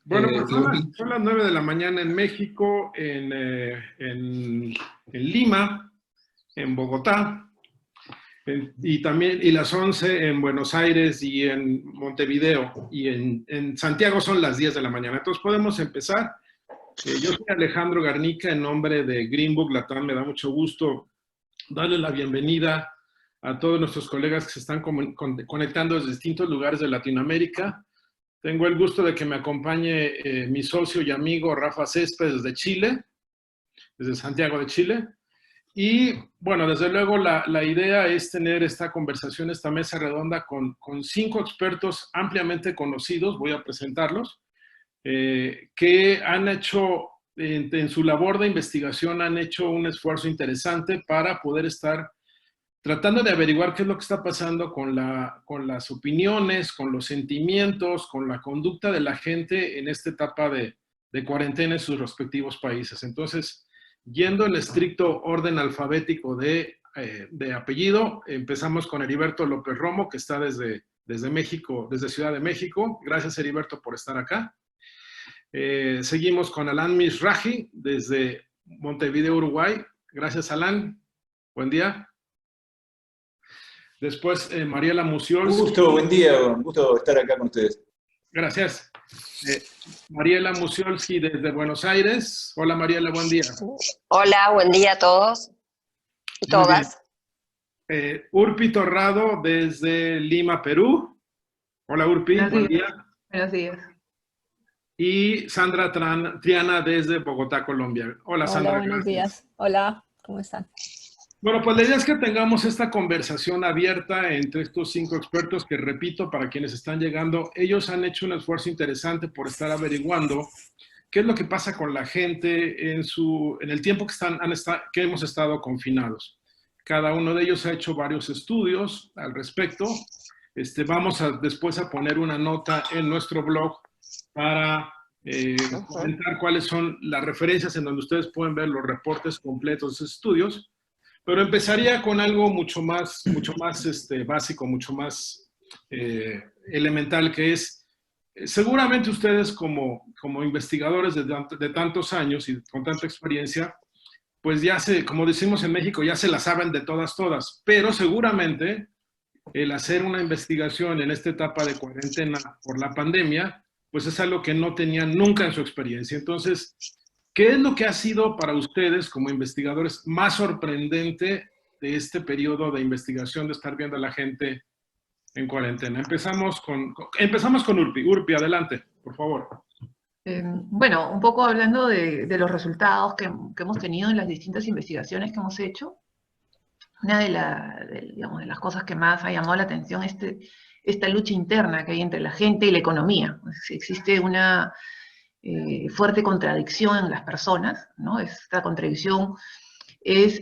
Bueno, pues Señor Pinto. son las 9 de la mañana en México, en Lima, en Bogotá, y las 11 en Buenos Aires y en Montevideo, y en Santiago son las 10 de la mañana. Entonces podemos empezar. Yo soy Alejandro Garnica, en nombre de Green Book Latam. Me da mucho gusto darle la bienvenida a todos nuestros colegas que se están conectando desde distintos lugares de Latinoamérica. Tengo el gusto de que me acompañe mi socio y amigo Rafa Céspedes desde Chile, desde Santiago de Chile. Y bueno, desde luego la idea es tener esta conversación, esta mesa redonda con 5 expertos ampliamente conocidos, voy a presentarlos, que han hecho, en su labor de investigación, han hecho un esfuerzo interesante para poder estar tratando de averiguar qué es lo que está pasando con las opiniones, con los sentimientos, con la conducta de la gente en esta etapa de cuarentena en sus respectivos países. Entonces, yendo en estricto orden alfabético de apellido, empezamos con Heriberto López Romo, que está desde México, desde Ciudad de México. Gracias, Heriberto, por estar acá. Seguimos con Alan Mizrahi, desde Montevideo, Uruguay. Gracias, Alan. Buen día. Después, Mariela Musiolski. Un gusto, buen día, un gusto estar acá con ustedes. Gracias. Mariela Musiolski desde Buenos Aires. Hola, Mariela, buen día. Hola, buen día a todos y Muy todas. bien. Urpi Torrado desde Lima, Perú. Hola, Urpi, buen día. Buenos días. Y Sandra Triana desde Bogotá, Colombia. Hola, Sandra. Hola, buenos días. Hola, ¿cómo están? Bueno, pues la idea es que tengamos esta conversación abierta entre estos 5 expertos que, repito, para quienes están llegando, ellos han hecho un esfuerzo interesante por estar averiguando qué es lo que pasa con la gente en el tiempo que hemos estado confinados. Cada uno de ellos ha hecho varios estudios al respecto. Vamos después a poner una nota en nuestro blog para comentar cuáles son las referencias en donde ustedes pueden ver los reportes completos de esos estudios. Pero empezaría con algo mucho más básico, mucho más elemental, que es, seguramente ustedes como investigadores de tantos años y con tanta experiencia, pues ya como decimos en México, ya se la saben de todas, pero seguramente el hacer una investigación en esta etapa de cuarentena por la pandemia, pues es algo que no tenían nunca en su experiencia. Entonces, ¿qué es lo que ha sido para ustedes como investigadores más sorprendente de este periodo de investigación, de estar viendo a la gente en cuarentena? Empezamos con Urpi. Urpi, adelante, por favor. Bueno, un poco hablando de los resultados que hemos tenido en las distintas investigaciones que hemos hecho, una de las cosas que más ha llamado la atención es esta lucha interna que hay entre la gente y la economía. Existe una fuerte contradicción en las personas, ¿no? Esta contradicción es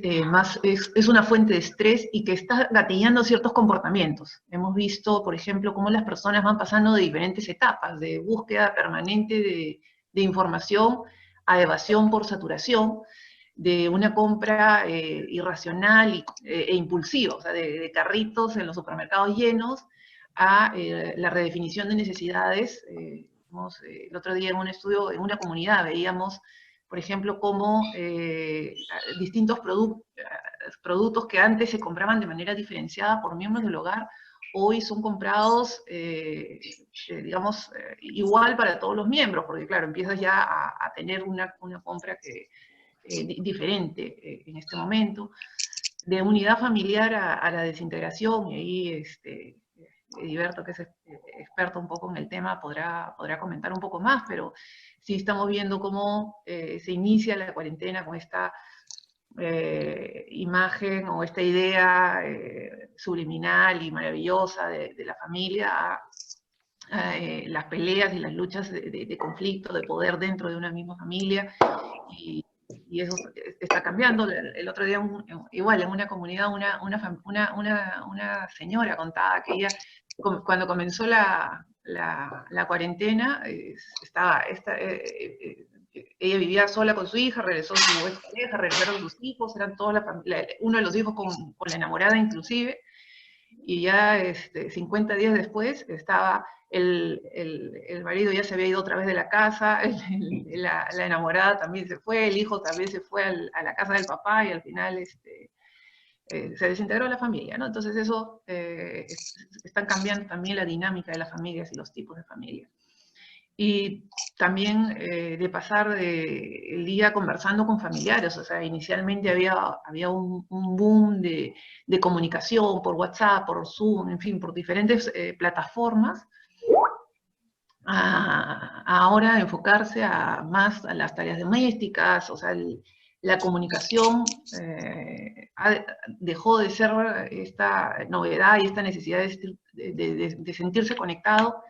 una fuente de estrés y que está gatillando ciertos comportamientos. Hemos visto, por ejemplo, cómo las personas van pasando de diferentes etapas, de búsqueda permanente de información a evasión por saturación, de una compra irracional e impulsiva, o sea, de carritos en los supermercados llenos, a la redefinición de necesidades. El otro día en un estudio, en una comunidad, veíamos, por ejemplo, cómo distintos productos que antes se compraban de manera diferenciada por miembros del hogar, hoy son comprados, digamos, igual para todos los miembros, porque claro, empiezas ya a tener una compra diferente en este momento, de unidad familiar a la desintegración, y ahí Heriberto, que es experto un poco en el tema, podrá comentar un poco más, pero sí estamos viendo cómo se inicia la cuarentena con esta imagen o esta idea subliminal y maravillosa de la familia, las peleas y las luchas de conflicto, de poder dentro de una misma familia, y eso está cambiando. El otro día, igual en una comunidad, una señora contaba que ella, cuando comenzó la cuarentena, ella vivía sola con su hija, regresó su ex pareja, regresaron sus hijos, eran toda la familia, uno de los hijos con la enamorada inclusive, y ya 50 días después estaba el marido ya se había ido otra vez de la casa, la enamorada también se fue, el hijo también se fue a la casa del papá y al final se desintegró la familia, ¿no? Entonces eso están cambiando también la dinámica de las familias y los tipos de familias. Y también de pasar el día conversando con familiares, o sea, inicialmente había un boom de comunicación por WhatsApp, por Zoom, en fin, por diferentes plataformas, ahora enfocarse más a las tareas domésticas, o sea, la comunicación dejó de ser esta novedad y esta necesidad de sentirse conectado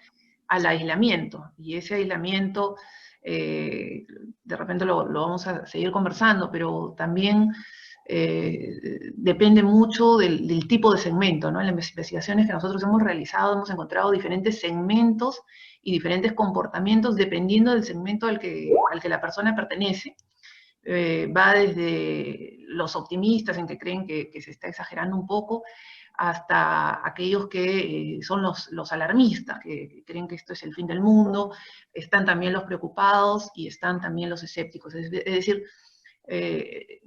al aislamiento, y ese aislamiento, de repente lo vamos a seguir conversando, pero también depende mucho del tipo de segmento, ¿no? En las investigaciones que nosotros hemos realizado hemos encontrado diferentes segmentos y diferentes comportamientos dependiendo del segmento al que la persona pertenece. Va desde los optimistas en que creen que se está exagerando un poco, hasta aquellos que son los alarmistas, que creen que esto es el fin del mundo, están también los preocupados y están también los escépticos. Es decir,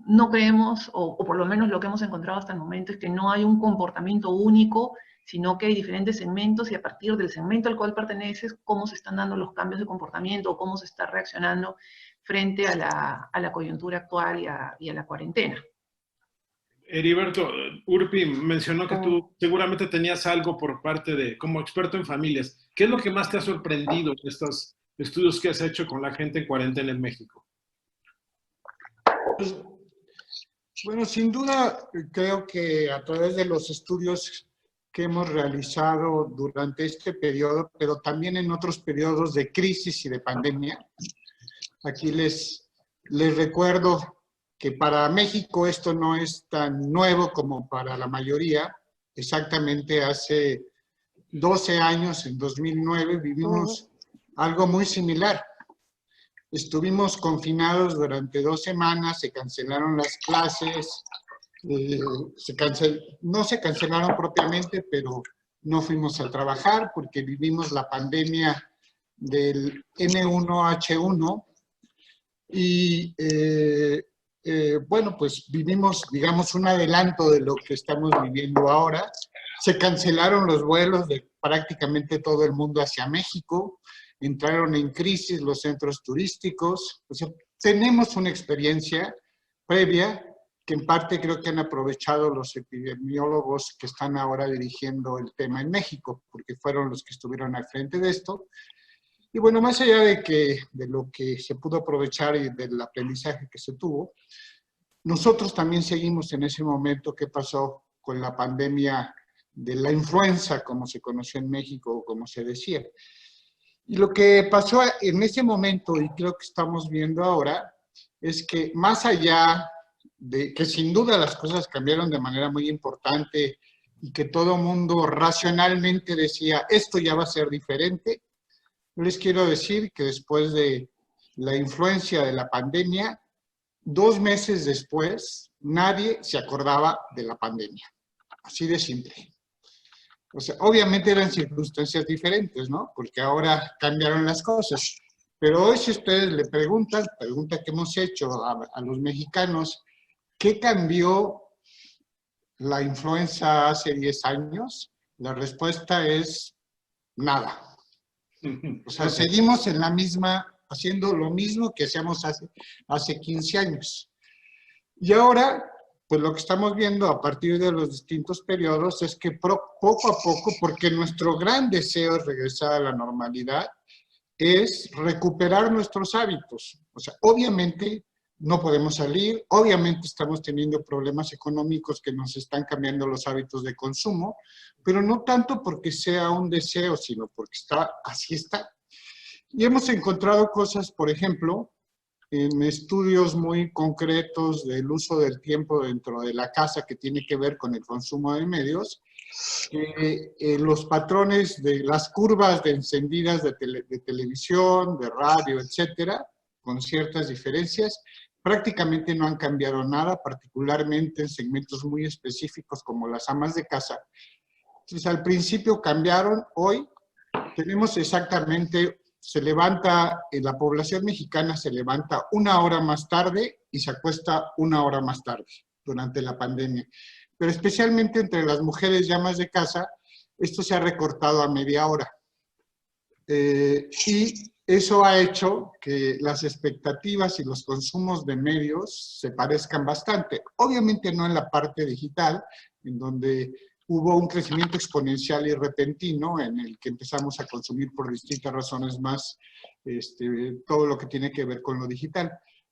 no creemos, o por lo menos lo que hemos encontrado hasta el momento, es que no hay un comportamiento único, sino que hay diferentes segmentos y a partir del segmento al cual perteneces, cómo se están dando los cambios de comportamiento o cómo se está reaccionando frente a la coyuntura actual y a la cuarentena. Heriberto, Urpi mencionó que tú seguramente tenías algo por parte como experto en familias. ¿Qué es lo que más te ha sorprendido de estos estudios que has hecho con la gente en cuarentena en México? Pues, bueno, sin duda creo que a través de los estudios que hemos realizado durante este periodo, pero también en otros periodos de crisis y de pandemia, aquí les recuerdo que para México esto no es tan nuevo como para la mayoría. Exactamente hace 12 años, en 2009, vivimos algo muy similar. Estuvimos confinados durante 2 semanas, se cancelaron las clases, no se cancelaron propiamente, pero no fuimos a trabajar porque vivimos la pandemia del N1H1 y bueno, pues vivimos, digamos, un adelanto de lo que estamos viviendo ahora. Se cancelaron los vuelos de prácticamente todo el mundo hacia México, entraron en crisis los centros turísticos. O sea, tenemos una experiencia previa que en parte creo que han aprovechado los epidemiólogos que están ahora dirigiendo el tema en México, porque fueron los que estuvieron al frente de esto. Y bueno, más allá de lo que se pudo aprovechar y del aprendizaje que se tuvo, nosotros también seguimos en ese momento que pasó con la pandemia de la influenza, como se conoció en México, o como se decía. Y lo que pasó en ese momento, y creo que estamos viendo ahora, es que más allá de que sin duda las cosas cambiaron de manera muy importante y que todo mundo racionalmente decía, esto ya va a ser diferente, les quiero decir que después de la influencia de la pandemia, 2 meses después, nadie se acordaba de la pandemia. Así de simple. O sea, obviamente eran circunstancias diferentes, ¿no? Porque ahora cambiaron las cosas. Pero hoy si ustedes le pregunta que hemos hecho a los mexicanos, ¿qué cambió la influenza hace 10 años? La respuesta es nada. O sea, seguimos en la misma, haciendo lo mismo que hacíamos hace 15 años. Y ahora, pues lo que estamos viendo a partir de los distintos periodos es que poco a poco, porque nuestro gran deseo es regresar a la normalidad, es recuperar nuestros hábitos. O sea, obviamente no podemos salir, obviamente estamos teniendo problemas económicos que nos están cambiando los hábitos de consumo, pero no tanto porque sea un deseo, sino porque así está. Y hemos encontrado cosas, por ejemplo, en estudios muy concretos del uso del tiempo dentro de la casa que tiene que ver con el consumo de medios, los patrones de las curvas de encendidas de televisión, de radio, etcétera, con ciertas diferencias, prácticamente no han cambiado nada, particularmente en segmentos muy específicos como las amas de casa, Entonces, al principio cambiaron, hoy tenemos exactamente, se levanta, la población mexicana se levanta 1 hora más tarde y se acuesta 1 hora más tarde durante la pandemia. Pero especialmente entre las mujeres ya más de casa, esto se ha recortado a media hora. Y eso ha hecho que las expectativas y los consumos de medios se parezcan bastante. Obviamente no en la parte digital, en donde hubo un crecimiento exponencial y repentino en el que empezamos a consumir por distintas razones más todo lo que tiene que ver con lo digital.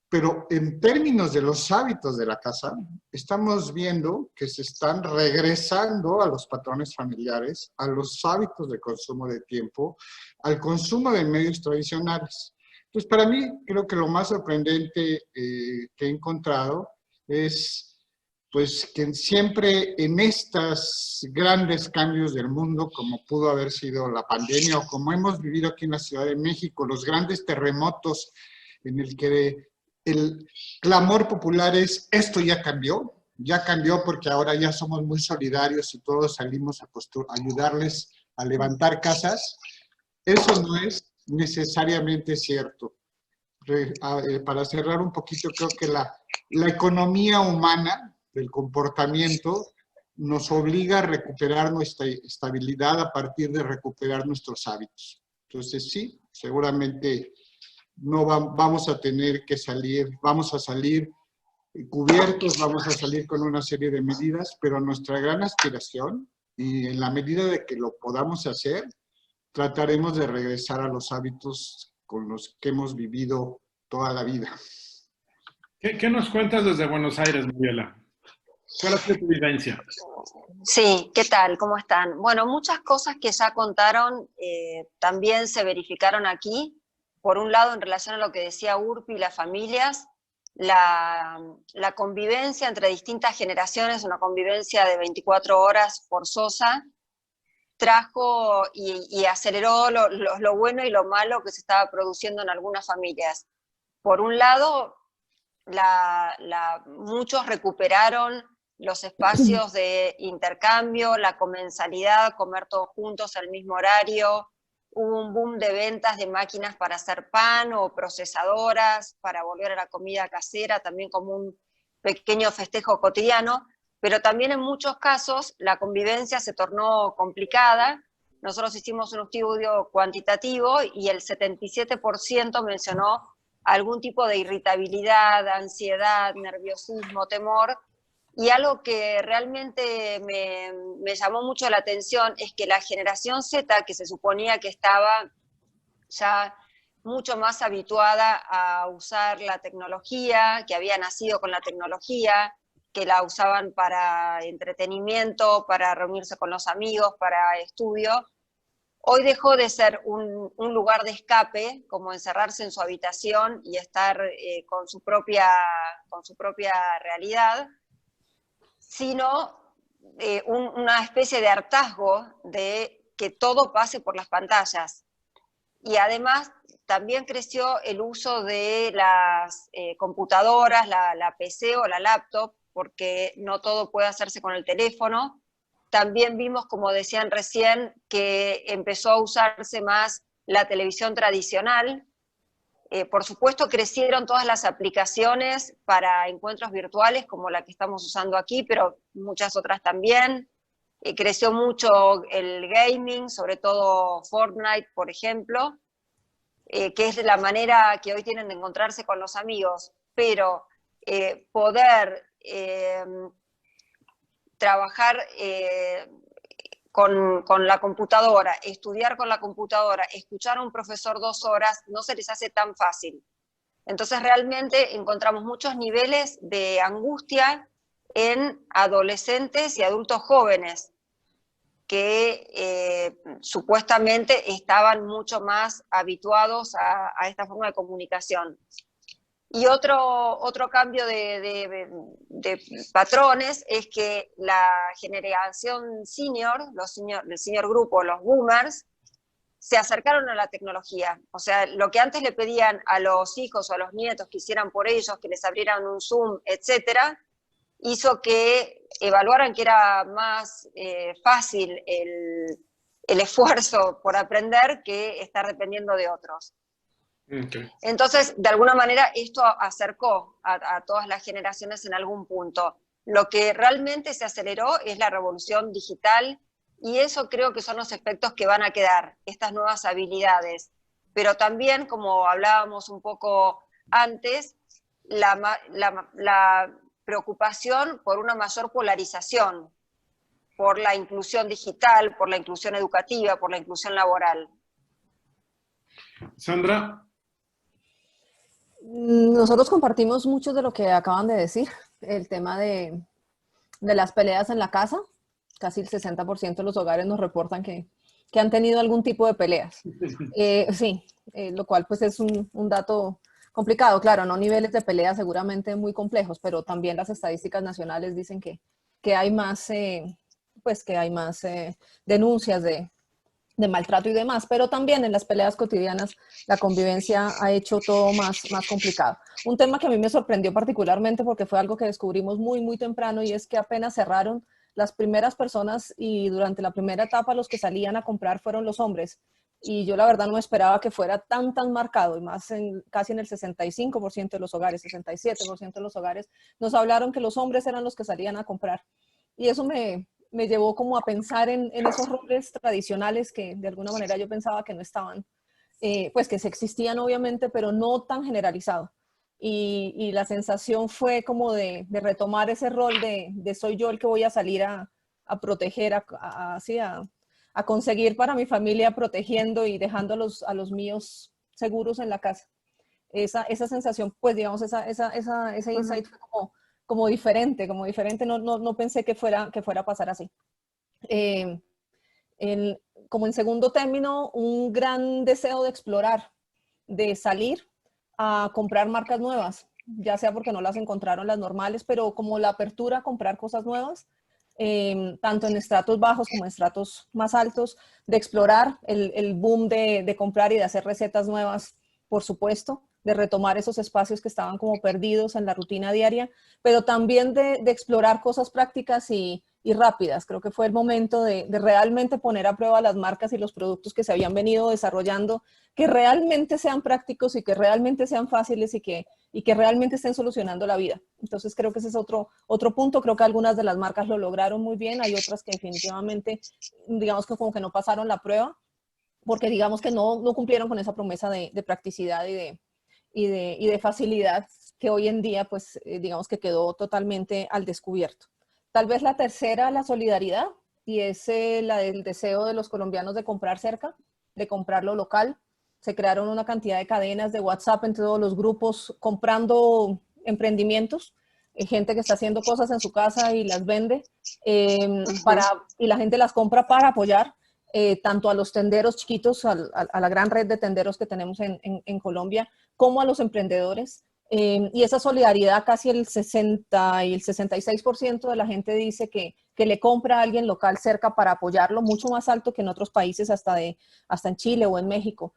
Pero en términos de los hábitos de la casa, estamos viendo que se están regresando a los patrones familiares, a los hábitos de consumo de tiempo, al consumo de medios tradicionales. Entonces, para mí, creo que lo más sorprendente que he encontrado es pues que siempre en estos grandes cambios del mundo, como pudo haber sido la pandemia o como hemos vivido aquí en la Ciudad de México, los grandes terremotos en el que el clamor popular es, esto ya cambió porque ahora ya somos muy solidarios y todos salimos a ayudarles a levantar casas. Eso no es necesariamente cierto. Para cerrar un poquito, creo que la economía humana del comportamiento nos obliga a recuperar nuestra estabilidad a partir de recuperar nuestros hábitos. Entonces sí, seguramente no vamos a tener que salir, vamos a salir cubiertos, vamos a salir con una serie de medidas, pero nuestra gran aspiración, y en la medida de que lo podamos hacer, trataremos de regresar a los hábitos con los que hemos vivido toda la vida. ¿Qué nos cuentas desde Buenos Aires, Mariela? ¿Cuál ha sido tu vivencia? Sí, ¿qué tal? ¿Cómo están? Bueno, muchas cosas que ya contaron también se verificaron aquí. Por un lado, en relación a lo que decía Urpi y las familias, la convivencia entre distintas generaciones, una convivencia de 24 horas forzosa, trajo y aceleró lo bueno y lo malo que se estaba produciendo en algunas familias. Por un lado, muchos recuperaron los espacios de intercambio, la comensalidad, comer todos juntos al mismo horario. Hubo un boom de ventas de máquinas para hacer pan o procesadoras, para volver a la comida casera, también como un pequeño festejo cotidiano, pero también en muchos casos la convivencia se tornó complicada. Nosotros hicimos un estudio cuantitativo y el 77% mencionó algún tipo de irritabilidad, ansiedad, nerviosismo, temor. Y algo que realmente me llamó mucho la atención es que la generación Z, que se suponía que estaba ya mucho más habituada a usar la tecnología, que había nacido con la tecnología, que la usaban para entretenimiento, para reunirse con los amigos, para estudio, hoy dejó de ser un lugar de escape, como encerrarse en su habitación y estar con su propia realidad, sino una especie de hartazgo de que todo pase por las pantallas. Y además también creció el uso de las computadoras, la PC o la laptop, porque no todo puede hacerse con el teléfono. También vimos, como decían recién, que empezó a usarse más la televisión tradicional. Por supuesto, crecieron todas las aplicaciones para encuentros virtuales, como la que estamos usando aquí, pero muchas otras también. Creció mucho el gaming, sobre todo Fortnite, por ejemplo, que es la manera que hoy tienen de encontrarse con los amigos, pero poder trabajar con la computadora, estudiar con la computadora, escuchar a un profesor 2 horas, no se les hace tan fácil. Entonces realmente encontramos muchos niveles de angustia en adolescentes y adultos jóvenes que supuestamente estaban mucho más habituados a esta forma de comunicación. Y otro cambio de patrones es que la generación senior, el senior grupo, los boomers, se acercaron a la tecnología. O sea, lo que antes le pedían a los hijos o a los nietos que hicieran por ellos, que les abrieran un Zoom, etcétera, hizo que evaluaran que era más fácil el esfuerzo por aprender que estar dependiendo de otros. Okay. Entonces, de alguna manera, esto acercó a todas las generaciones en algún punto. Lo que realmente se aceleró es la revolución digital, y eso creo que son los efectos que van a quedar, estas nuevas habilidades. Pero también, como hablábamos un poco antes, la preocupación por una mayor polarización, por la inclusión digital, por la inclusión educativa, por la inclusión laboral. Sandra. Nosotros compartimos mucho de lo que acaban de decir, el tema de las peleas en la casa. Casi el 60% de los hogares nos reportan que han tenido algún tipo de peleas. Sí, lo cual pues es un dato complicado, claro, no niveles de pelea seguramente muy complejos, pero también las estadísticas nacionales dicen que hay más, pues que hay más denuncias de maltrato y demás, pero también en las peleas cotidianas la convivencia ha hecho todo más complicado. Un tema que a mí me sorprendió particularmente porque fue algo que descubrimos muy, muy temprano, y es que apenas cerraron, las primeras personas y durante la primera etapa los que salían a comprar fueron los hombres. Y yo la verdad no esperaba que fuera tan marcado, y más casi en el 65% de los hogares, 67% de los hogares, nos hablaron que los hombres eran los que salían a comprar. Y eso me llevó como a pensar en esos roles tradicionales que de alguna manera yo pensaba que no estaban, pues que se existían obviamente, pero no tan generalizado. Y la sensación fue como de retomar ese rol de soy yo el que voy a salir a proteger, a conseguir para mi familia, protegiendo y dejando a los míos seguros en la casa. Esa sensación, pues digamos, ese insight fue como diferente, no pensé que fuera a pasar así. Como en segundo término, un gran deseo de explorar, de salir a comprar marcas nuevas, ya sea porque no las encontraron las normales, pero como la apertura a comprar cosas nuevas, tanto en estratos bajos como en estratos más altos, de explorar el boom de comprar y de hacer recetas nuevas, por supuesto, de retomar esos espacios que estaban como perdidos en la rutina diaria, pero también de explorar cosas prácticas y rápidas. Creo que fue el momento de realmente poner a prueba las marcas y los productos que se habían venido desarrollando, que realmente sean prácticos y que realmente sean fáciles y que realmente estén solucionando la vida. Entonces creo que ese es otro punto. Creo que algunas de las marcas lo lograron muy bien, hay otras que definitivamente, digamos que como que no pasaron la prueba, porque digamos que no cumplieron con esa promesa de practicidad y de facilidad que hoy en día, pues digamos que quedó totalmente al descubierto. Tal vez la tercera, la solidaridad, y es la del deseo de los colombianos de comprar cerca, de comprar lo local. Se crearon una cantidad de cadenas de WhatsApp en todos los grupos comprando emprendimientos, gente que está haciendo cosas en su casa y las vende, y la gente las compra para apoyar tanto a los tenderos chiquitos, a la gran red de tenderos que tenemos en Colombia, como a los emprendedores. Y esa solidaridad, casi el 60 y el 66% de la gente dice que le compra a alguien local cerca para apoyarlo, mucho más alto que en otros países, hasta en Chile o en México.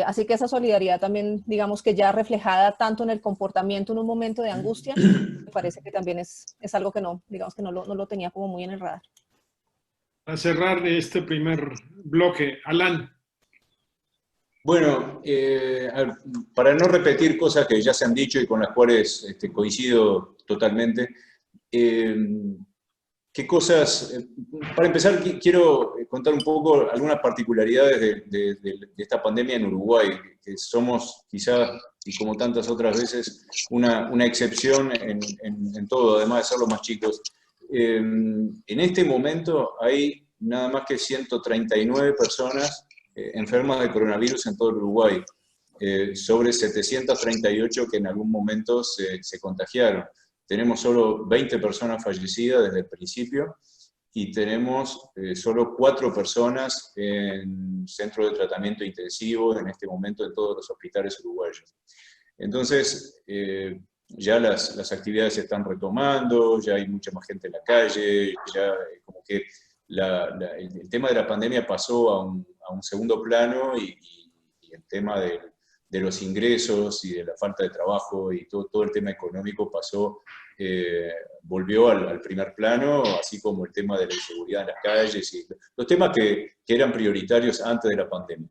Así que esa solidaridad también, digamos que ya reflejada tanto en el comportamiento en un momento de angustia, me parece que también es algo que no lo tenía como muy en el radar. A cerrar este primer bloque, Alan. Bueno, para no repetir cosas que ya se han dicho y con las cuales coincido totalmente, ¿qué cosas? Para empezar, quiero contar un poco algunas particularidades de esta pandemia en Uruguay, que somos quizás, y como tantas otras veces, una excepción en todo, además de ser los más chicos. En este momento hay nada más que 139 personas enfermas de coronavirus en todo el Uruguay, sobre 738 que en algún momento se contagiaron. Tenemos solo 20 personas fallecidas desde el principio y tenemos solo 4 personas en centro de tratamiento intensivo en este momento en todos los hospitales uruguayos. Entonces, ya las actividades se están retomando, ya hay mucha más gente en la calle, ya como que el tema de la pandemia pasó a un segundo plano y el tema de los ingresos y de la falta de trabajo y todo el tema económico pasó volvió al primer plano, así como el tema de la inseguridad en las calles, y los temas que eran prioritarios antes de la pandemia.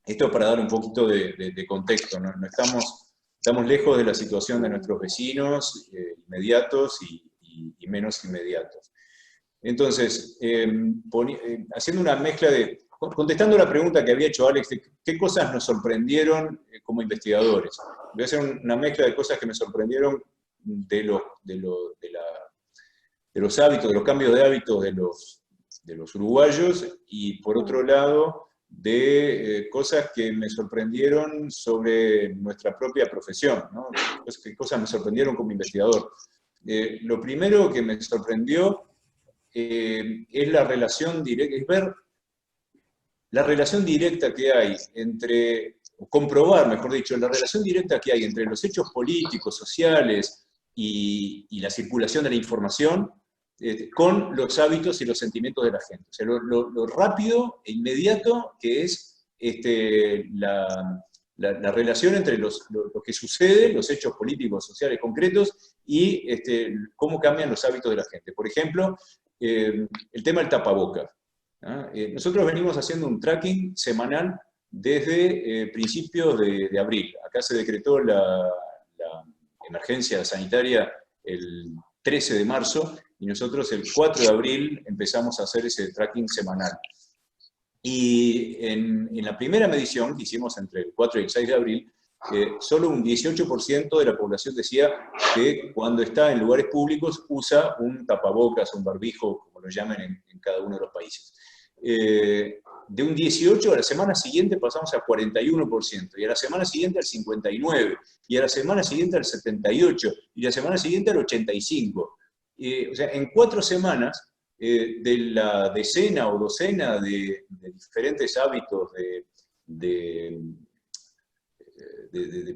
Esto para dar un poquito de contexto, ¿no? Estamos lejos de la situación de nuestros vecinos inmediatos y menos inmediatos. Entonces, haciendo una mezcla contestando la pregunta que había hecho Alex, de qué cosas nos sorprendieron como investigadores. Voy a hacer una mezcla de cosas que me sorprendieron de los hábitos, de los cambios de hábitos de los uruguayos, y por otro lado, de cosas que me sorprendieron sobre nuestra propia profesión, ¿no? ¿Qué cosas me sorprendieron como investigador? Lo primero que me sorprendió es la relación directa, es ver la relación directa que hay entre, comprobar, mejor dicho, la relación directa que hay entre los hechos políticos, sociales y la circulación de la información con los hábitos y los sentimientos de la gente. O sea, lo rápido e inmediato que es la relación entre lo que sucede, los hechos políticos, sociales concretos, y cómo cambian los hábitos de la gente. Por ejemplo, el tema del tapabocas. Nosotros venimos haciendo un tracking semanal desde principios de abril. Acá se decretó la emergencia sanitaria el 13 de marzo, y nosotros el 4 de abril empezamos a hacer ese tracking semanal. Y en la primera medición que hicimos entre el 4 y el 6 de abril, solo un 18% de la población decía que cuando está en lugares públicos usa un tapabocas, un barbijo, como lo llaman en cada uno de los países. De un 18% a la semana siguiente pasamos al 41%, y a la semana siguiente al 59%, y a la semana siguiente al 78%, y a la semana siguiente al 85%. O sea, en 4 semanas, de la decena o docena de diferentes hábitos de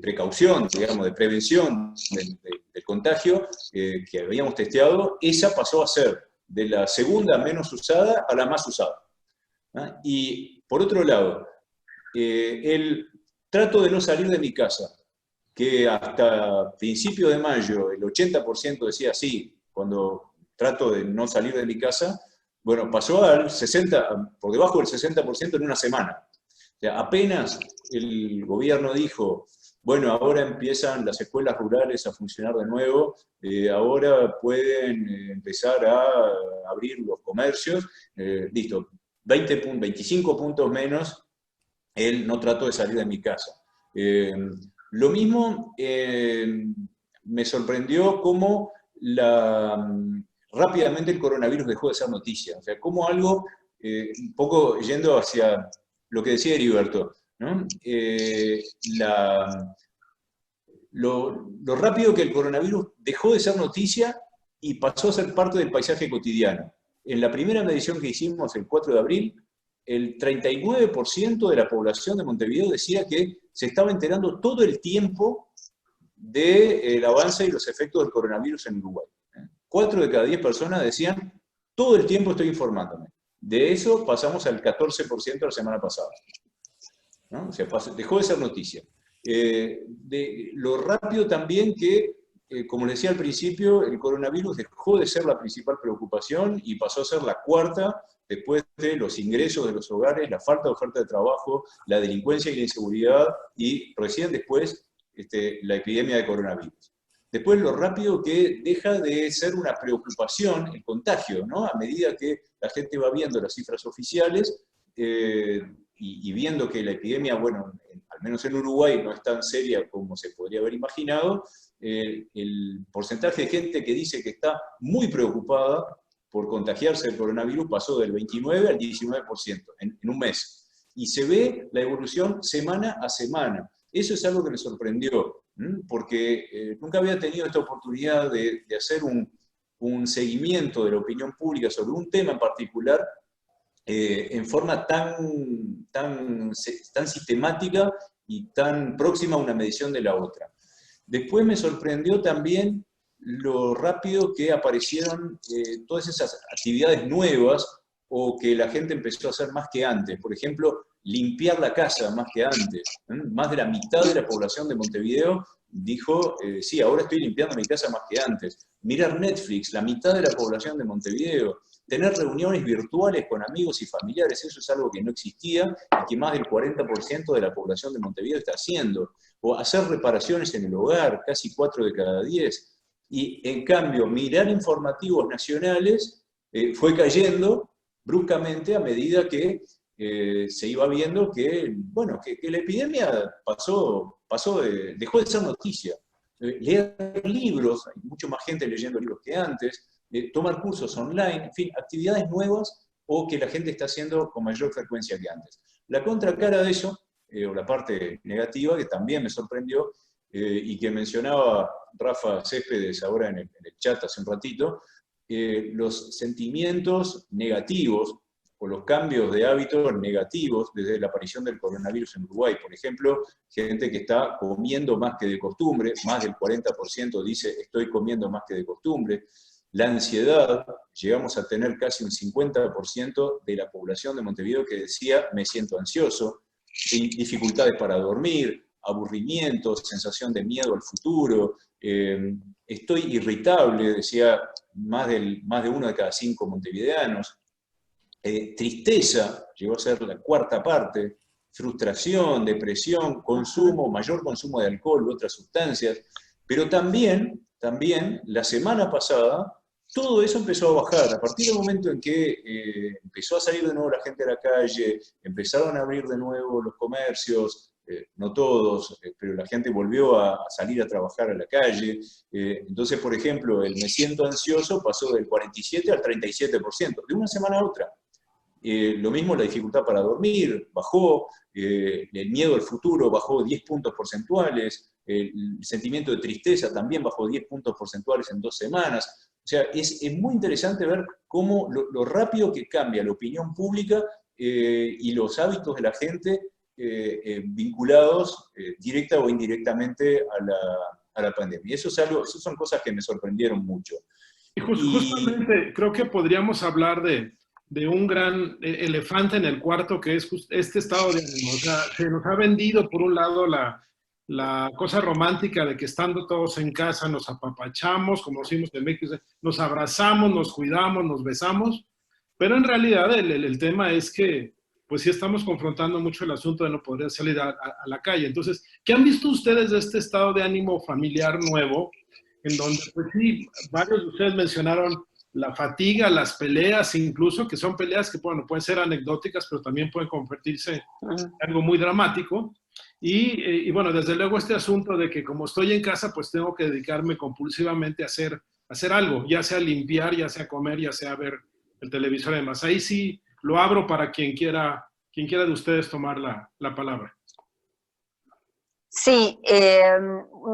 precaución, digamos, de prevención del contagio que habíamos testeado, esa pasó a ser de la segunda menos usada a la más usada. Y por otro lado, el trato de no salir de mi casa, que hasta principios de mayo el 80% decía sí, cuando trato de no salir de mi casa, bueno, pasó al 60%, por debajo del 60% en una semana. O sea, apenas el gobierno dijo, bueno, ahora empiezan las escuelas rurales a funcionar de nuevo, ahora pueden empezar a abrir los comercios, listo, 25 puntos menos el no trato de salir de mi casa. Lo mismo me sorprendió cómo rápidamente el coronavirus dejó de ser noticia. O sea, como algo, un poco yendo hacia lo que decía Heriberto, ¿no? Lo rápido que el coronavirus dejó de ser noticia y pasó a ser parte del paisaje cotidiano. En la primera medición que hicimos el 4 de abril, el 39% de la población de Montevideo decía que se estaba enterando todo el tiempo del avance y los efectos del coronavirus en Uruguay. 4 de cada 10 personas decían, todo el tiempo estoy informándome. De eso pasamos al 14% la semana pasada, ¿no? O sea, dejó de ser noticia. Lo rápido también que, como les decía al principio, el coronavirus dejó de ser la principal preocupación y pasó a ser la cuarta, después de los ingresos de los hogares, la falta de oferta de trabajo, la delincuencia y la inseguridad, y recién después la epidemia de coronavirus. Después lo rápido que deja de ser una preocupación el contagio, ¿no? A medida que la gente va viendo las cifras oficiales y viendo que la epidemia, bueno, al menos en Uruguay no es tan seria como se podría haber imaginado, el porcentaje de gente que dice que está muy preocupada por contagiarse del coronavirus pasó del 29 al 19% en un mes. Y se ve la evolución semana a semana. Eso es algo que me sorprendió, porque nunca había tenido esta oportunidad de hacer un seguimiento de la opinión pública sobre un tema en particular en forma tan sistemática y tan próxima a una medición de la otra. Después me sorprendió también lo rápido que aparecieron todas esas actividades nuevas o que la gente empezó a hacer más que antes. Por ejemplo, limpiar la casa más que antes. Más de la mitad de la población de Montevideo dijo, sí, ahora estoy limpiando mi casa más que antes. Mirar Netflix, la mitad de la población de Montevideo. Tener reuniones virtuales con amigos y familiares, eso es algo que no existía y que más del 40% de la población de Montevideo está haciendo. O hacer reparaciones en el hogar, casi 4 de cada 10. Y en cambio, mirar informativos nacionales fue cayendo bruscamente a medida que se iba viendo que, bueno, que la epidemia dejó de ser noticia. Leer libros, hay mucho más gente leyendo libros que antes, tomar cursos online, en fin, actividades nuevas o que la gente está haciendo con mayor frecuencia que antes. La contracara de eso, o la parte negativa, que también me sorprendió, y que mencionaba Rafa Céspedes ahora en el chat hace un ratito, los sentimientos negativos o los cambios de hábitos negativos desde la aparición del coronavirus en Uruguay. Por ejemplo, gente que está comiendo más que de costumbre, más del 40% dice estoy comiendo más que de costumbre. La ansiedad, llegamos a tener casi un 50% de la población de Montevideo que decía me siento ansioso, dificultades para dormir, aburrimiento, sensación de miedo al futuro, estoy irritable, decía más de 1 de cada 5 montevideanos, tristeza, llegó a ser la 4ª parte, frustración, depresión, mayor consumo de alcohol u otras sustancias, pero también la semana pasada, todo eso empezó a bajar. A partir del momento en que empezó a salir de nuevo la gente a la calle, empezaron a abrir de nuevo los comercios, no todos, pero la gente volvió a salir a trabajar a la calle. Entonces, por ejemplo, el me siento ansioso pasó del 47 al 37%, de una semana a otra. Lo mismo la dificultad para dormir, bajó, el miedo al futuro bajó 10 puntos porcentuales, el sentimiento de tristeza también bajó 10 puntos porcentuales en 2 semanas. O sea, es muy interesante ver cómo lo rápido que cambia la opinión pública y los hábitos de la gente vinculados directa o indirectamente a la pandemia. Eso son cosas que me sorprendieron mucho. Y justamente creo que podríamos hablar de un gran elefante en el cuarto, que es este estado de ánimo. O sea, se nos ha vendido, por un lado, la cosa romántica de que estando todos en casa nos apapachamos, como decimos en México, nos abrazamos, nos cuidamos, nos besamos, pero en realidad el tema es que pues sí estamos confrontando mucho el asunto de no poder salir a la calle. Entonces, ¿qué han visto ustedes de este estado de ánimo familiar nuevo? En donde, pues sí, varios de ustedes mencionaron la fatiga, las peleas incluso, que son peleas que, bueno, pueden ser anecdóticas, pero también pueden convertirse en algo muy dramático. Y bueno, desde luego este asunto de que como estoy en casa, pues tengo que dedicarme compulsivamente a hacer algo, ya sea limpiar, ya sea comer, ya sea ver el televisor y demás. Ahí sí lo abro para quien quiera de ustedes tomar la palabra. Sí,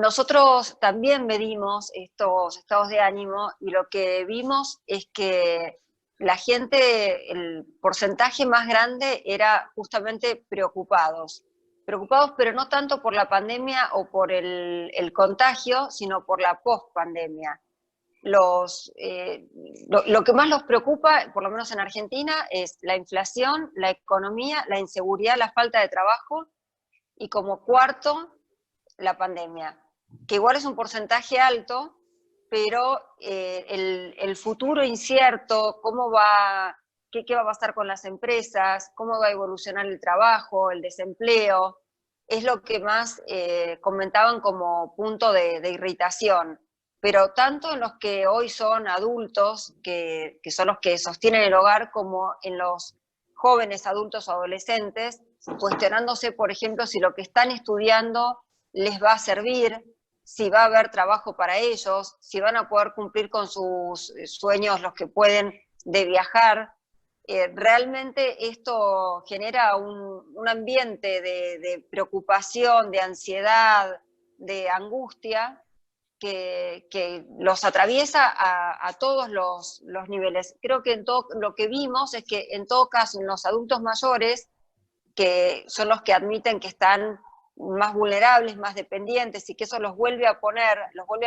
nosotros también medimos estos estados de ánimo y lo que vimos es que la gente, el porcentaje más grande era justamente preocupados, pero no tanto por la pandemia o por el contagio, sino por la post-pandemia. Lo que más los preocupa, por lo menos en Argentina, es la inflación, la economía, la inseguridad, la falta de trabajo, y como cuarto, la pandemia, que igual es un porcentaje alto, pero el futuro incierto, qué va a pasar con las empresas, cómo va a evolucionar el trabajo, el desempleo, es lo que más comentaban como punto de irritación. Pero tanto en los que hoy son adultos, que son los que sostienen el hogar, como en los jóvenes adultos o adolescentes, cuestionándose, por ejemplo, si lo que están estudiando les va a servir, si va a haber trabajo para ellos, si van a poder cumplir con sus sueños, los que pueden, de viajar. Realmente esto genera un ambiente de preocupación, de ansiedad, de angustia, que los atraviesa a todos los niveles. Creo que lo que vimos es que en todo caso en los adultos mayores, que son los que admiten que están más vulnerables, más dependientes, y que eso los vuelve a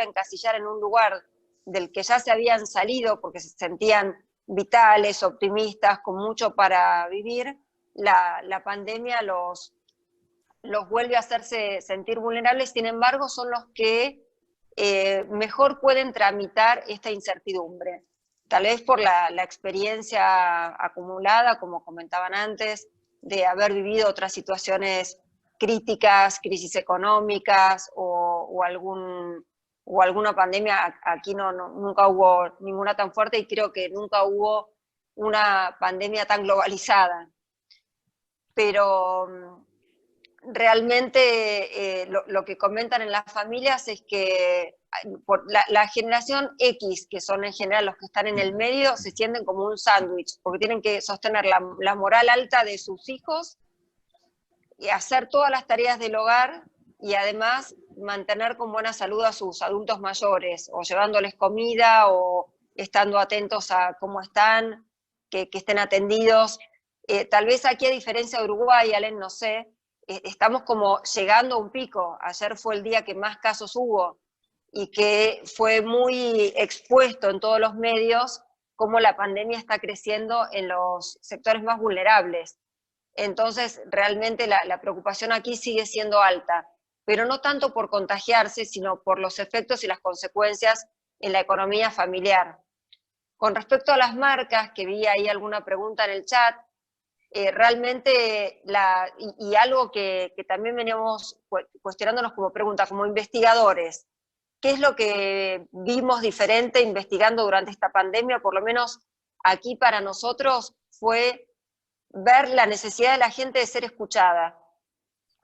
encasillar en un lugar del que ya se habían salido porque se sentían vitales, optimistas, con mucho para vivir, la pandemia los los vuelve a hacerse sentir vulnerables, sin embargo son los que mejor pueden tramitar esta incertidumbre. Tal vez por la experiencia acumulada, como comentaban antes, de haber vivido otras situaciones críticas, crisis económicas o alguna pandemia. Aquí nunca hubo ninguna tan fuerte y creo que nunca hubo una pandemia tan globalizada. Pero realmente lo que comentan en las familias es que por la generación X, que son en general los que están en el medio, se sienten como un sándwich, porque tienen que sostener la moral alta de sus hijos y hacer todas las tareas del hogar y además mantener con buena salud a sus adultos mayores, o llevándoles comida o estando atentos a cómo están, que estén atendidos. Tal vez aquí, a diferencia de Uruguay, Alén, no sé, estamos como llegando a un pico. Ayer fue el día que más casos hubo y que fue muy expuesto en todos los medios cómo la pandemia está creciendo en los sectores más vulnerables. Entonces, realmente la preocupación aquí sigue siendo alta, pero no tanto por contagiarse, sino por los efectos y las consecuencias en la economía familiar. Con respecto a las marcas, que vi ahí alguna pregunta en el chat, realmente, y algo que también veníamos cuestionándonos como pregunta, como investigadores, ¿qué es lo que vimos diferente investigando durante esta pandemia? Por lo menos aquí para nosotros fue ver la necesidad de la gente de ser escuchada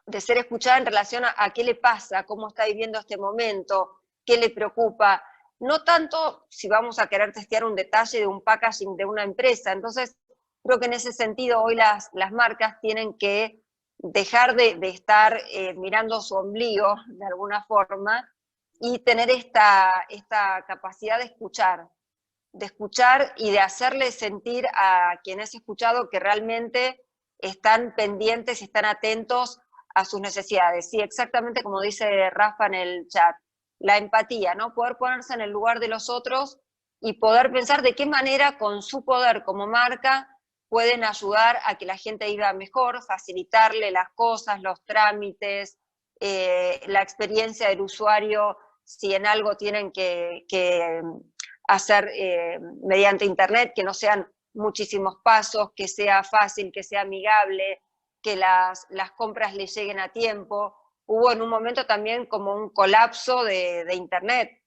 en relación a qué le pasa, cómo está viviendo este momento, qué le preocupa. No tanto si vamos a querer testear un detalle de un packaging de una empresa. Entonces, creo que en ese sentido hoy las marcas tienen que dejar de estar mirando su ombligo de alguna forma y tener esta capacidad de escuchar y de hacerle sentir a quienes he escuchado que realmente están pendientes y están atentos a sus necesidades. Sí, exactamente como dice Rafa en el chat, la empatía, ¿no? Poder ponerse en el lugar de los otros y poder pensar de qué manera con su poder como marca pueden ayudar a que la gente viva mejor, facilitarle las cosas, los trámites, la experiencia del usuario, si en algo tienen que hacer mediante internet, que no sean muchísimos pasos, que sea fácil, que sea amigable, que las compras le lleguen a tiempo. Hubo en un momento también como un colapso de internet.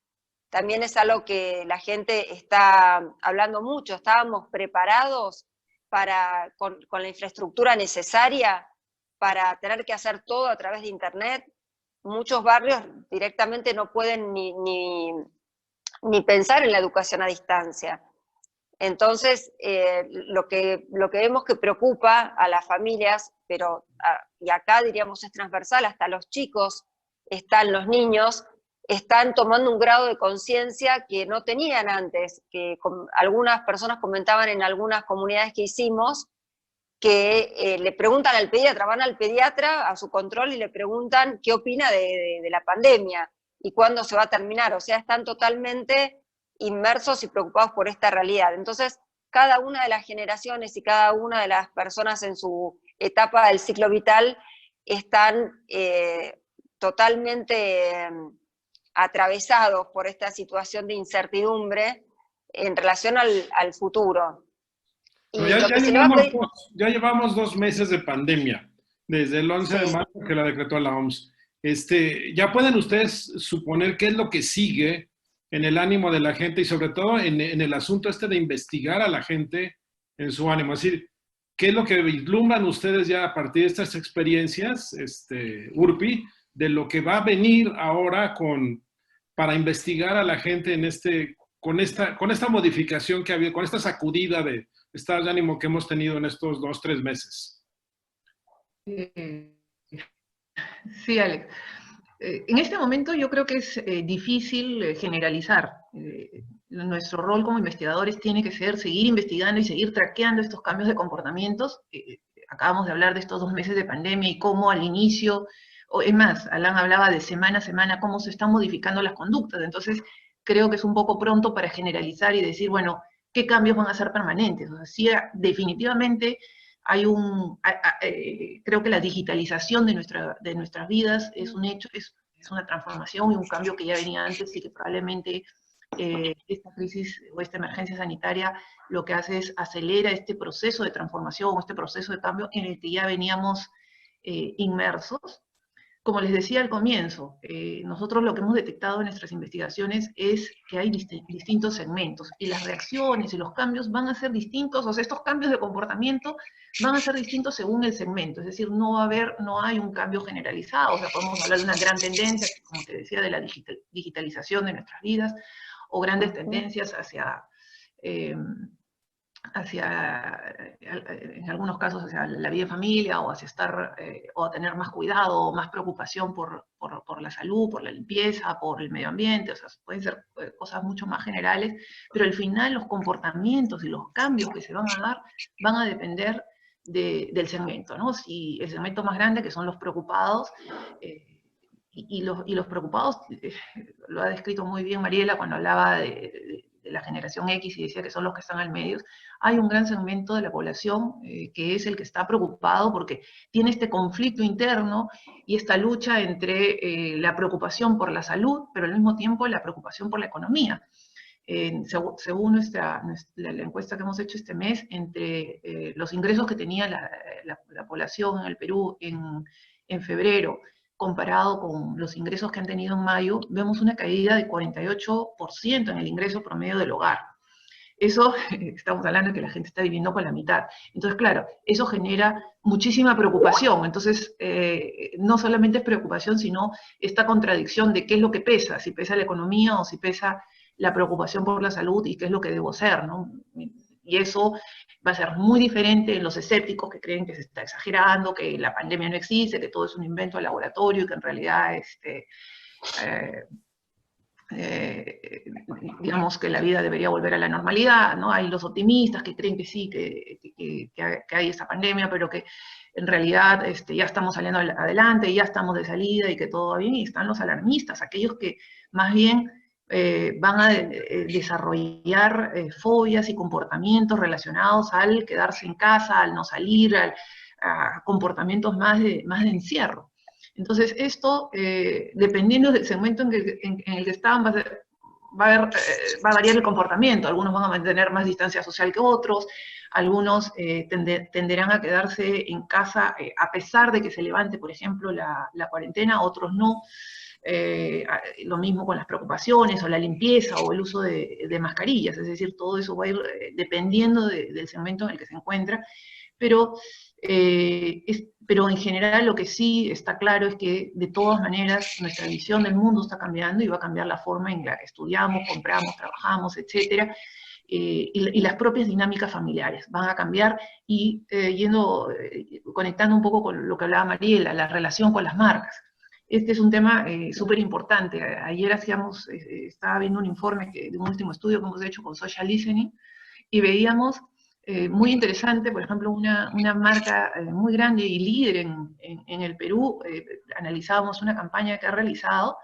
También es algo que la gente está hablando mucho. Estábamos preparados con la infraestructura necesaria para tener que hacer todo a través de internet. Muchos barrios directamente no pueden ni pensar en la educación a distancia. Entonces, lo que vemos que preocupa a las familias, y acá diríamos es transversal, hasta los chicos, están los niños, están tomando un grado de conciencia que no tenían antes, que algunas personas comentaban en algunas comunidades que hicimos, que le preguntan al pediatra, van al pediatra a su control y le preguntan qué opina de la pandemia y cuándo se va a terminar. O sea, están totalmente inmersos y preocupados por esta realidad. Entonces, cada una de las generaciones y cada una de las personas en su etapa del ciclo vital están totalmente atravesados por esta situación de incertidumbre en relación al futuro. Y ya llevamos 2 meses de pandemia, desde el 11 de marzo que la decretó la OMS. ¿Ya pueden ustedes suponer qué es lo que sigue en el ánimo de la gente y sobre todo en el asunto de investigar a la gente en su ánimo? Es decir, ¿qué es lo que vislumbran ustedes ya a partir de estas experiencias, Urpi, de lo que va a venir ahora para investigar a la gente con esta modificación que ha habido, con esta sacudida de estado de ánimo que hemos tenido en estos 2, 3 meses? Sí, Alex. En este momento yo creo que es difícil generalizar. Nuestro rol como investigadores tiene que ser seguir investigando y seguir traqueando estos cambios de comportamientos. Acabamos de hablar de estos 2 meses de pandemia y cómo al inicio, es más, Alan hablaba de semana a semana cómo se están modificando las conductas. Entonces creo que es un poco pronto para generalizar y decir, bueno, ¿qué cambios van a ser permanentes? O sea, sí, definitivamente creo que la digitalización de nuestras vidas es un hecho, es una transformación y un cambio que ya venía antes y que probablemente esta crisis o esta emergencia sanitaria lo que hace es acelera este proceso de transformación, este proceso de cambio en el que ya veníamos inmersos. Como les decía al comienzo, nosotros lo que hemos detectado en nuestras investigaciones es que hay distintos segmentos, y las reacciones y los cambios van a ser distintos, o sea, estos cambios de comportamiento van a ser distintos según el segmento, es decir, no hay un cambio generalizado, o sea, podemos hablar de una gran tendencia, como te decía, de la digitalización de nuestras vidas, o grandes tendencias hacia en algunos casos, hacia la vida de familia, o hacia o a tener más cuidado, o más preocupación por la salud, por la limpieza, por el medio ambiente, o sea, pueden ser cosas mucho más generales, pero al final los comportamientos y los cambios que se van a dar van a depender del segmento, ¿no? Si el segmento más grande, que son los preocupados, y los preocupados, lo ha descrito muy bien Mariela cuando hablaba de la generación X y decía que son los que están al medio, hay un gran segmento de la población que es el que está preocupado porque tiene este conflicto interno y esta lucha entre la preocupación por la salud, pero al mismo tiempo la preocupación por la economía. Según la encuesta que hemos hecho este mes, entre los ingresos que tenía la población en el Perú en febrero, comparado con los ingresos que han tenido en mayo, vemos una caída de 48% en el ingreso promedio del hogar. Eso, estamos hablando de que la gente está viviendo con la mitad. Entonces, claro, eso genera muchísima preocupación. Entonces, no solamente es preocupación, sino esta contradicción de qué es lo que pesa, si pesa la economía o si pesa la preocupación por la salud y qué es lo que debo hacer, ¿no? Y eso va a ser muy diferente en los escépticos que creen que se está exagerando, que la pandemia no existe, que todo es un invento de laboratorio y que en realidad digamos que la vida debería volver a la normalidad, ¿no? Hay los optimistas que creen que sí, que hay esa pandemia, pero que en realidad ya estamos saliendo adelante, ya estamos de salida y que todo va bien, y están los alarmistas, aquellos que más bien van a desarrollar fobias y comportamientos relacionados al quedarse en casa, al no salir, a comportamientos más de encierro. Entonces esto, dependiendo del segmento en el que están, va a variar el comportamiento. Algunos van a mantener más distancia social que otros, algunos tenderán a quedarse en casa a pesar de que se levante, por ejemplo, la cuarentena, otros no. Lo mismo con las preocupaciones o la limpieza o el uso de mascarillas, es decir, todo eso va a ir dependiendo del segmento en el que se encuentra, pero en general lo que sí está claro es que de todas maneras nuestra visión del mundo está cambiando y va a cambiar la forma en la que estudiamos, compramos, trabajamos, etcétera, y las propias dinámicas familiares van a cambiar y conectando un poco con lo que hablaba Mariela, la relación con las marcas. Este es un tema súper importante. Ayer estaba viendo un informe de un último estudio que hemos hecho con Social Listening, y veíamos, muy interesante, por ejemplo, una marca muy grande y líder en el Perú, analizábamos una campaña que ha realizado,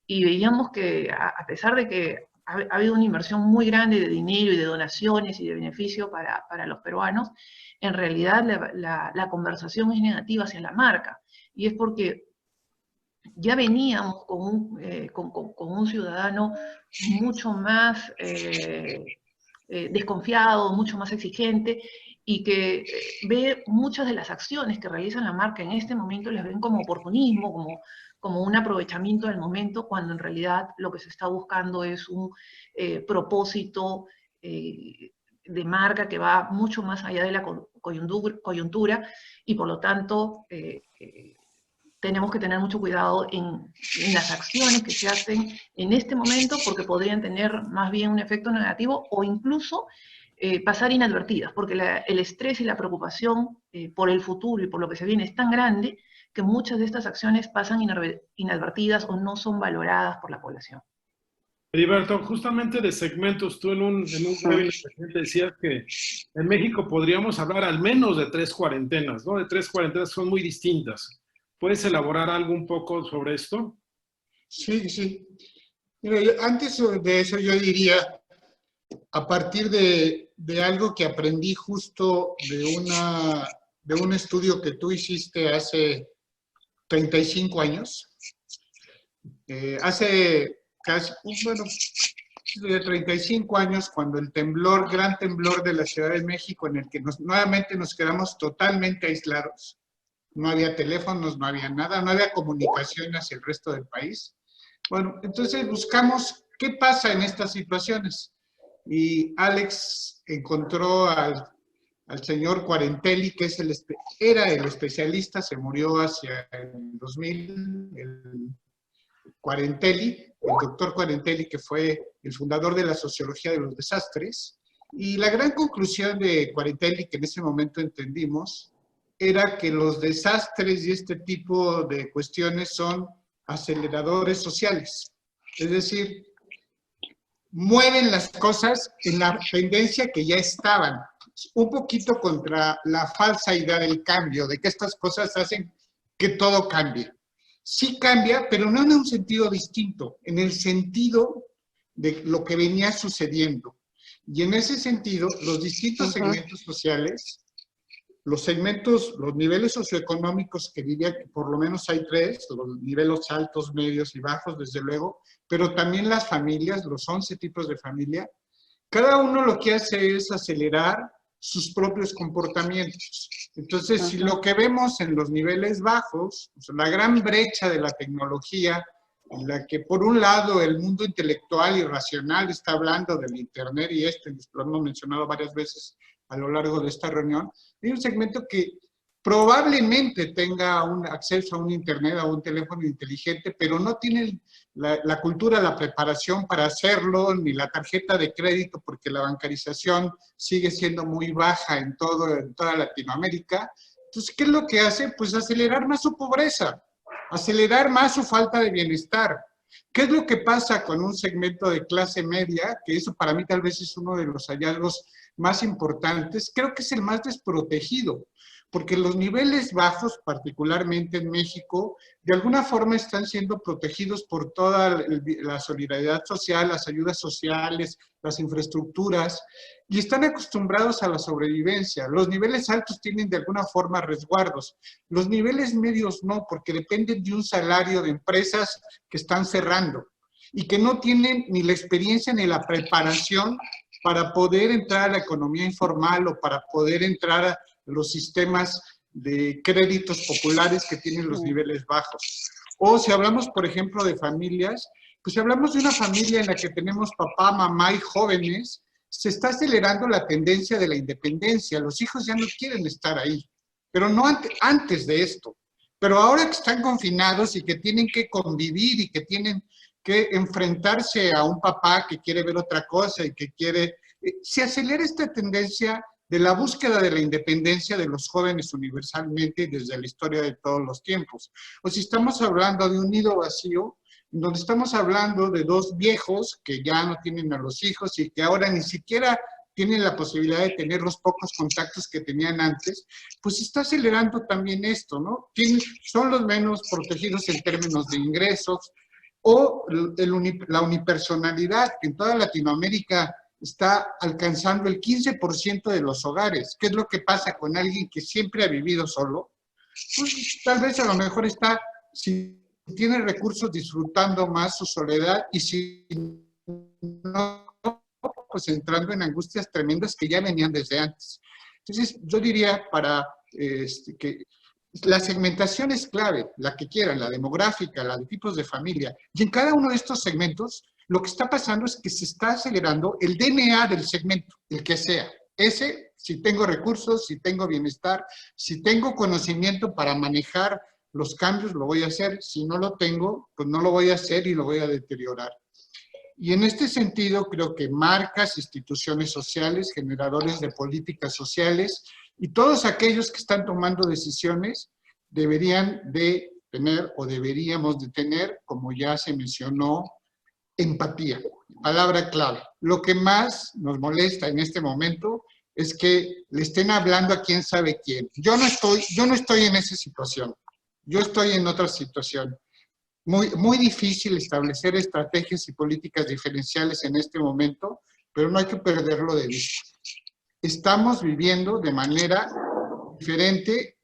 y veíamos que a pesar de que ha habido una inversión muy grande de dinero y de donaciones y de beneficio para los peruanos, en realidad la conversación es negativa hacia la marca, y es porque ya veníamos con un ciudadano mucho más desconfiado, mucho más exigente, y que ve muchas de las acciones que realiza la marca en este momento, las ven como oportunismo, como un aprovechamiento del momento, cuando en realidad lo que se está buscando es un propósito de marca que va mucho más allá de la coyuntura, y por lo tanto tenemos que tener mucho cuidado en las acciones que se hacen en este momento, porque podrían tener más bien un efecto negativo o incluso pasar inadvertidas, porque el estrés y la preocupación por el futuro y por lo que se viene es tan grande que muchas de estas acciones pasan inadvertidas o no son valoradas por la población. Heriberto, justamente de segmentos, tú en un webinar decías que en México podríamos hablar al menos de 3 cuarentenas, ¿no? De 3 cuarentenas que son muy distintas. ¿Puedes elaborar algo un poco sobre esto? Sí, sí. Mira, antes de eso yo diría, a partir de algo que aprendí justo de una de un estudio que tú hiciste hace 35 años. Hace casi, bueno, de 35 años, cuando el temblor, gran temblor de la Ciudad de México, en el que nuevamente nos quedamos totalmente aislados. No había teléfonos, no había nada, no había comunicación hacia el resto del país. Bueno, entonces buscamos qué pasa en estas situaciones. Y Alex encontró al señor Quarentelli, que era el especialista, se murió hacia el 2000, el Quarentelli, el doctor Quarentelli, que fue el fundador de la sociología de los desastres. Y la gran conclusión de Quarentelli, que en ese momento entendimos, era que los desastres y este tipo de cuestiones son aceleradores sociales. Es decir, mueven las cosas en la tendencia que ya estaban, un poquito contra la falsa idea del cambio, de que estas cosas hacen que todo cambie. Sí cambia, pero no en un sentido distinto, en el sentido de lo que venía sucediendo. Y en ese sentido, los distintos segmentos sociales, los niveles socioeconómicos, que diría que por lo menos hay tres, los niveles altos, medios y bajos, desde luego, pero también las familias, los 11 tipos de familia, cada uno lo que hace es acelerar sus propios comportamientos. Entonces, si lo que vemos en los niveles bajos, o sea, la gran brecha de la tecnología, en la que por un lado el mundo intelectual y racional está hablando del Internet, y lo hemos mencionado varias veces a lo largo de esta reunión, hay un segmento que probablemente tenga un acceso a un Internet, a un teléfono inteligente, pero no tiene la cultura, la preparación para hacerlo, ni la tarjeta de crédito, porque la bancarización sigue siendo muy baja en toda Latinoamérica. Entonces, ¿qué es lo que hace? Pues acelerar más su pobreza, acelerar más su falta de bienestar. ¿Qué es lo que pasa con un segmento de clase media? Que eso para mí tal vez es uno de los hallazgos más importantes. Creo que es el más desprotegido, porque los niveles bajos, particularmente en México, de alguna forma están siendo protegidos por toda la solidaridad social, las ayudas sociales, las infraestructuras, y están acostumbrados a la sobrevivencia. Los niveles altos tienen de alguna forma resguardos. Los niveles medios no, porque dependen de un salario de empresas que están cerrando y que no tienen ni la experiencia ni la preparación para poder entrar a la economía informal o para poder entrar a los sistemas de créditos populares que tienen los niveles bajos. O si hablamos, por ejemplo, de familias, pues si hablamos de una familia en la que tenemos papá, mamá y jóvenes, se está acelerando la tendencia de la independencia. Los hijos ya no quieren estar ahí, pero no antes de esto. Pero ahora que están confinados y que tienen que convivir y que tienen que enfrentarse a un papá que quiere ver otra cosa y que quiere... se acelera esta tendencia de la búsqueda de la independencia de los jóvenes universalmente y desde la historia de todos los tiempos. O si estamos hablando de un nido vacío, donde estamos hablando de dos viejos que ya no tienen a los hijos y que ahora ni siquiera tienen la posibilidad de tener los pocos contactos que tenían antes, pues está acelerando también esto, ¿no? Son los menos protegidos en términos de ingresos, o la unipersonalidad, que en toda Latinoamérica está alcanzando el 15% de los hogares. ¿Qué es lo que pasa con alguien que siempre ha vivido solo? Pues tal vez a lo mejor está, si tiene recursos, disfrutando más su soledad, y si no, pues entrando en angustias tremendas que ya venían desde antes. Entonces, yo diría que la segmentación es clave, la que quieran, la demográfica, la de tipos de familia, y en cada uno de estos segmentos lo que está pasando es que se está acelerando el DNA del segmento, el que sea. Ese, si tengo recursos, si tengo bienestar, si tengo conocimiento para manejar los cambios, lo voy a hacer. Si no lo tengo, pues no lo voy a hacer y lo voy a deteriorar. Y en este sentido, creo que marcas, instituciones sociales, generadores de políticas sociales y todos aquellos que están tomando decisiones deberían de tener o deberíamos de tener, como ya se mencionó, empatía, palabra clave. Lo que más nos molesta en este momento es que le estén hablando a quién sabe quién. Yo no estoy en esa situación. Yo estoy en otra situación. Muy difícil establecer estrategias y políticas diferenciales en este momento, pero no hay que perderlo de vista. Estamos viviendo de manera diferente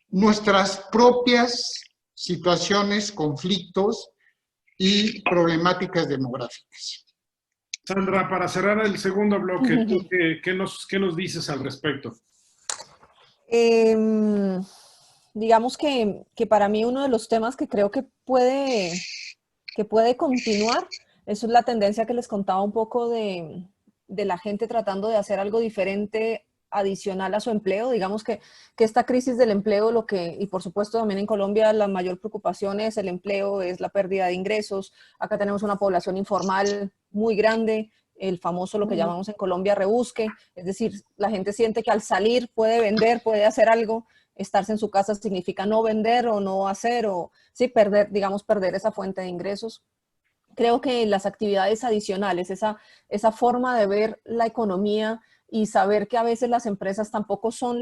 nuestras propias situaciones, conflictos y problemáticas demográficas. Sandra, para cerrar el segundo bloque, ¿tú qué nos dices al respecto? Digamos que para mí uno de los temas que creo que puede continuar, eso es la tendencia que les contaba un poco de la gente tratando de hacer algo diferente adicional a su empleo. Digamos que esta crisis del empleo, y por supuesto también en Colombia la mayor preocupación es el empleo, es la pérdida de ingresos. Acá tenemos una población informal muy grande, el famoso, lo que llamamos en Colombia, rebusque, es decir, la gente siente que al salir puede vender, puede hacer algo. Estarse en su casa significa no vender o no hacer, o sí, perder esa fuente de ingresos. Creo que las actividades adicionales, esa forma de ver la economía y saber que a veces las empresas tampoco son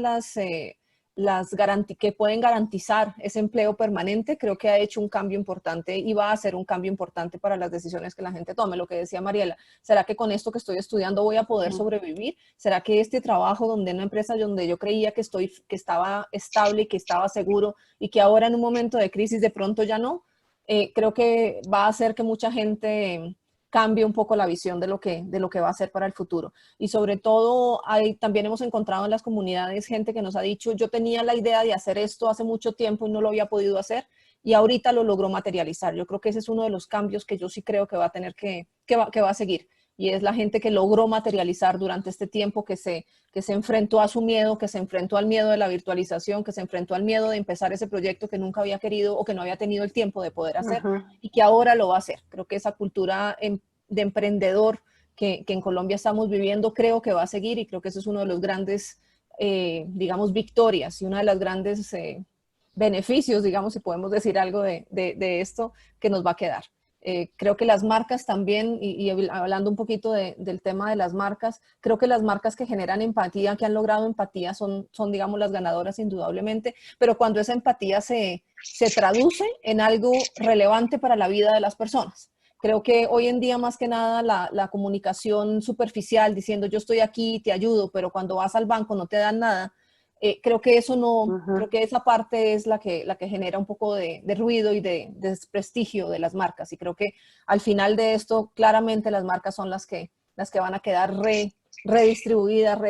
que pueden garantizar ese empleo permanente, creo que ha hecho un cambio importante y va a hacer un cambio importante para las decisiones que la gente tome. Lo que decía Mariela, ¿será que con esto que estoy estudiando voy a poder sobrevivir? ¿Será que este trabajo donde en una empresa donde yo creía que estaba estable y que estaba seguro y que ahora en un momento de crisis de pronto ya no? Creo que va a hacer que mucha gente cambie un poco la visión de lo que va a ser para el futuro. Y sobre todo, también hemos encontrado en las comunidades gente que nos ha dicho, yo tenía la idea de hacer esto hace mucho tiempo y no lo había podido hacer, y ahorita lo logró materializar. Yo creo que ese es uno de los cambios que yo sí creo que va a tener que va a seguir. Y es la gente que logró materializar durante este tiempo, que se enfrentó a su miedo, que se enfrentó al miedo de la virtualización, que se enfrentó al miedo de empezar ese proyecto que nunca había querido o que no había tenido el tiempo de poder hacer, y que ahora lo va a hacer. Creo que esa cultura de emprendedor que en Colombia estamos viviendo, creo que va a seguir, y creo que eso es uno de los grandes, digamos, victorias y una de las grandes beneficios, digamos, si podemos decir algo de esto, que nos va a quedar. Creo que las marcas también, y hablando un poquito del tema de las marcas, creo que las marcas que generan empatía, que han logrado empatía, son digamos, las ganadoras indudablemente, pero cuando esa empatía se traduce en algo relevante para la vida de las personas. Creo que hoy en día, más que nada, la comunicación superficial, diciendo yo estoy aquí, te ayudo, pero cuando vas al banco no te dan nada, creo que eso no, creo que esa parte es la que genera un poco de ruido y de desprestigio de las marcas. Y creo que al final de esto, claramente las marcas son las que van a quedar redistribuidas,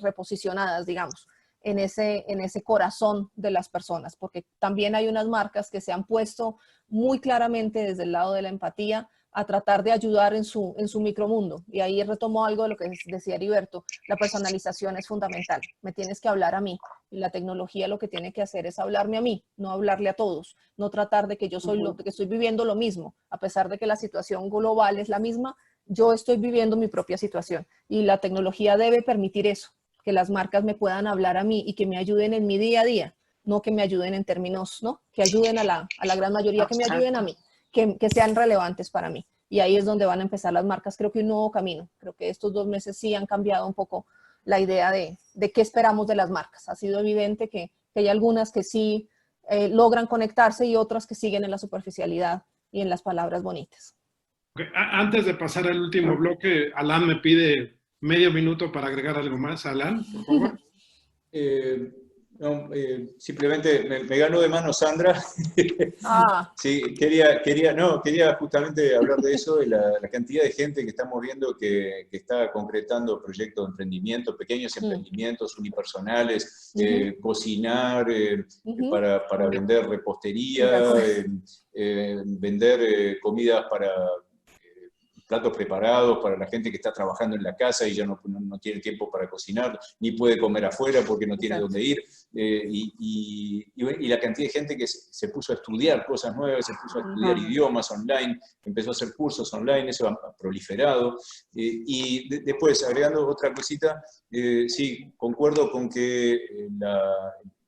reposicionadas, digamos, en ese corazón de las personas. Porque también hay unas marcas que se han puesto muy claramente desde el lado de la empatía a tratar de ayudar en su micromundo. Y ahí retomo algo de lo que decía Heriberto, la personalización es fundamental. Me tienes que hablar a mí. Y la tecnología lo que tiene que hacer es hablarme a mí, no hablarle a todos. No tratar de que yo soy que estoy viviendo lo mismo. A pesar de que la situación global es la misma, yo estoy viviendo mi propia situación. Y la tecnología debe permitir eso, que las marcas me puedan hablar a mí y que me ayuden en mi día a día, no que me ayuden en términos, ¿no? Que ayuden a la gran mayoría, que me ayuden a mí. Que sean relevantes para mí. Y ahí es donde van a empezar las marcas, creo que un nuevo camino. Creo que estos 2 meses sí han cambiado un poco la idea de qué esperamos de las marcas. Ha sido evidente que hay algunas que sí logran conectarse y otras que siguen en la superficialidad y en las palabras bonitas. Okay. Antes de pasar al último bloque, Alan me pide medio minuto para agregar algo más. Alan, por favor. No, simplemente me ganó de mano Sandra. Sí, quería justamente hablar de eso, de la cantidad de gente que estamos viendo que está concretando proyectos de emprendimiento, pequeños emprendimientos unipersonales, cocinar para vender repostería, vender comidas para platos preparados para la gente que está trabajando en la casa y ya no tiene tiempo para cocinar, ni puede comer afuera porque no tiene dónde ir. Y la cantidad de gente que se puso a estudiar cosas nuevas, se puso a estudiar idiomas online, empezó a hacer cursos online, eso ha proliferado. Después, agregando otra cosita, sí, concuerdo con que el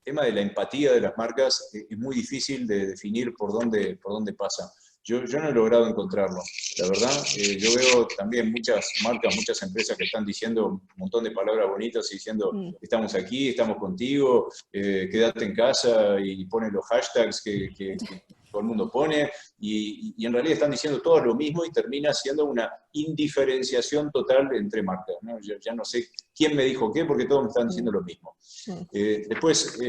tema de la empatía de las marcas es muy difícil de definir por dónde pasa. Yo no he logrado encontrarlo, la verdad. Yo veo también muchas marcas, muchas empresas que están diciendo un montón de palabras bonitas y diciendo estamos aquí, estamos contigo, quédate en casa y ponen los hashtags que todo el mundo pone, y en realidad están diciendo todo lo mismo y termina siendo una indiferenciación total entre marcas, ¿no? Ya no sé quién me dijo qué, porque todos me están diciendo lo mismo. Después,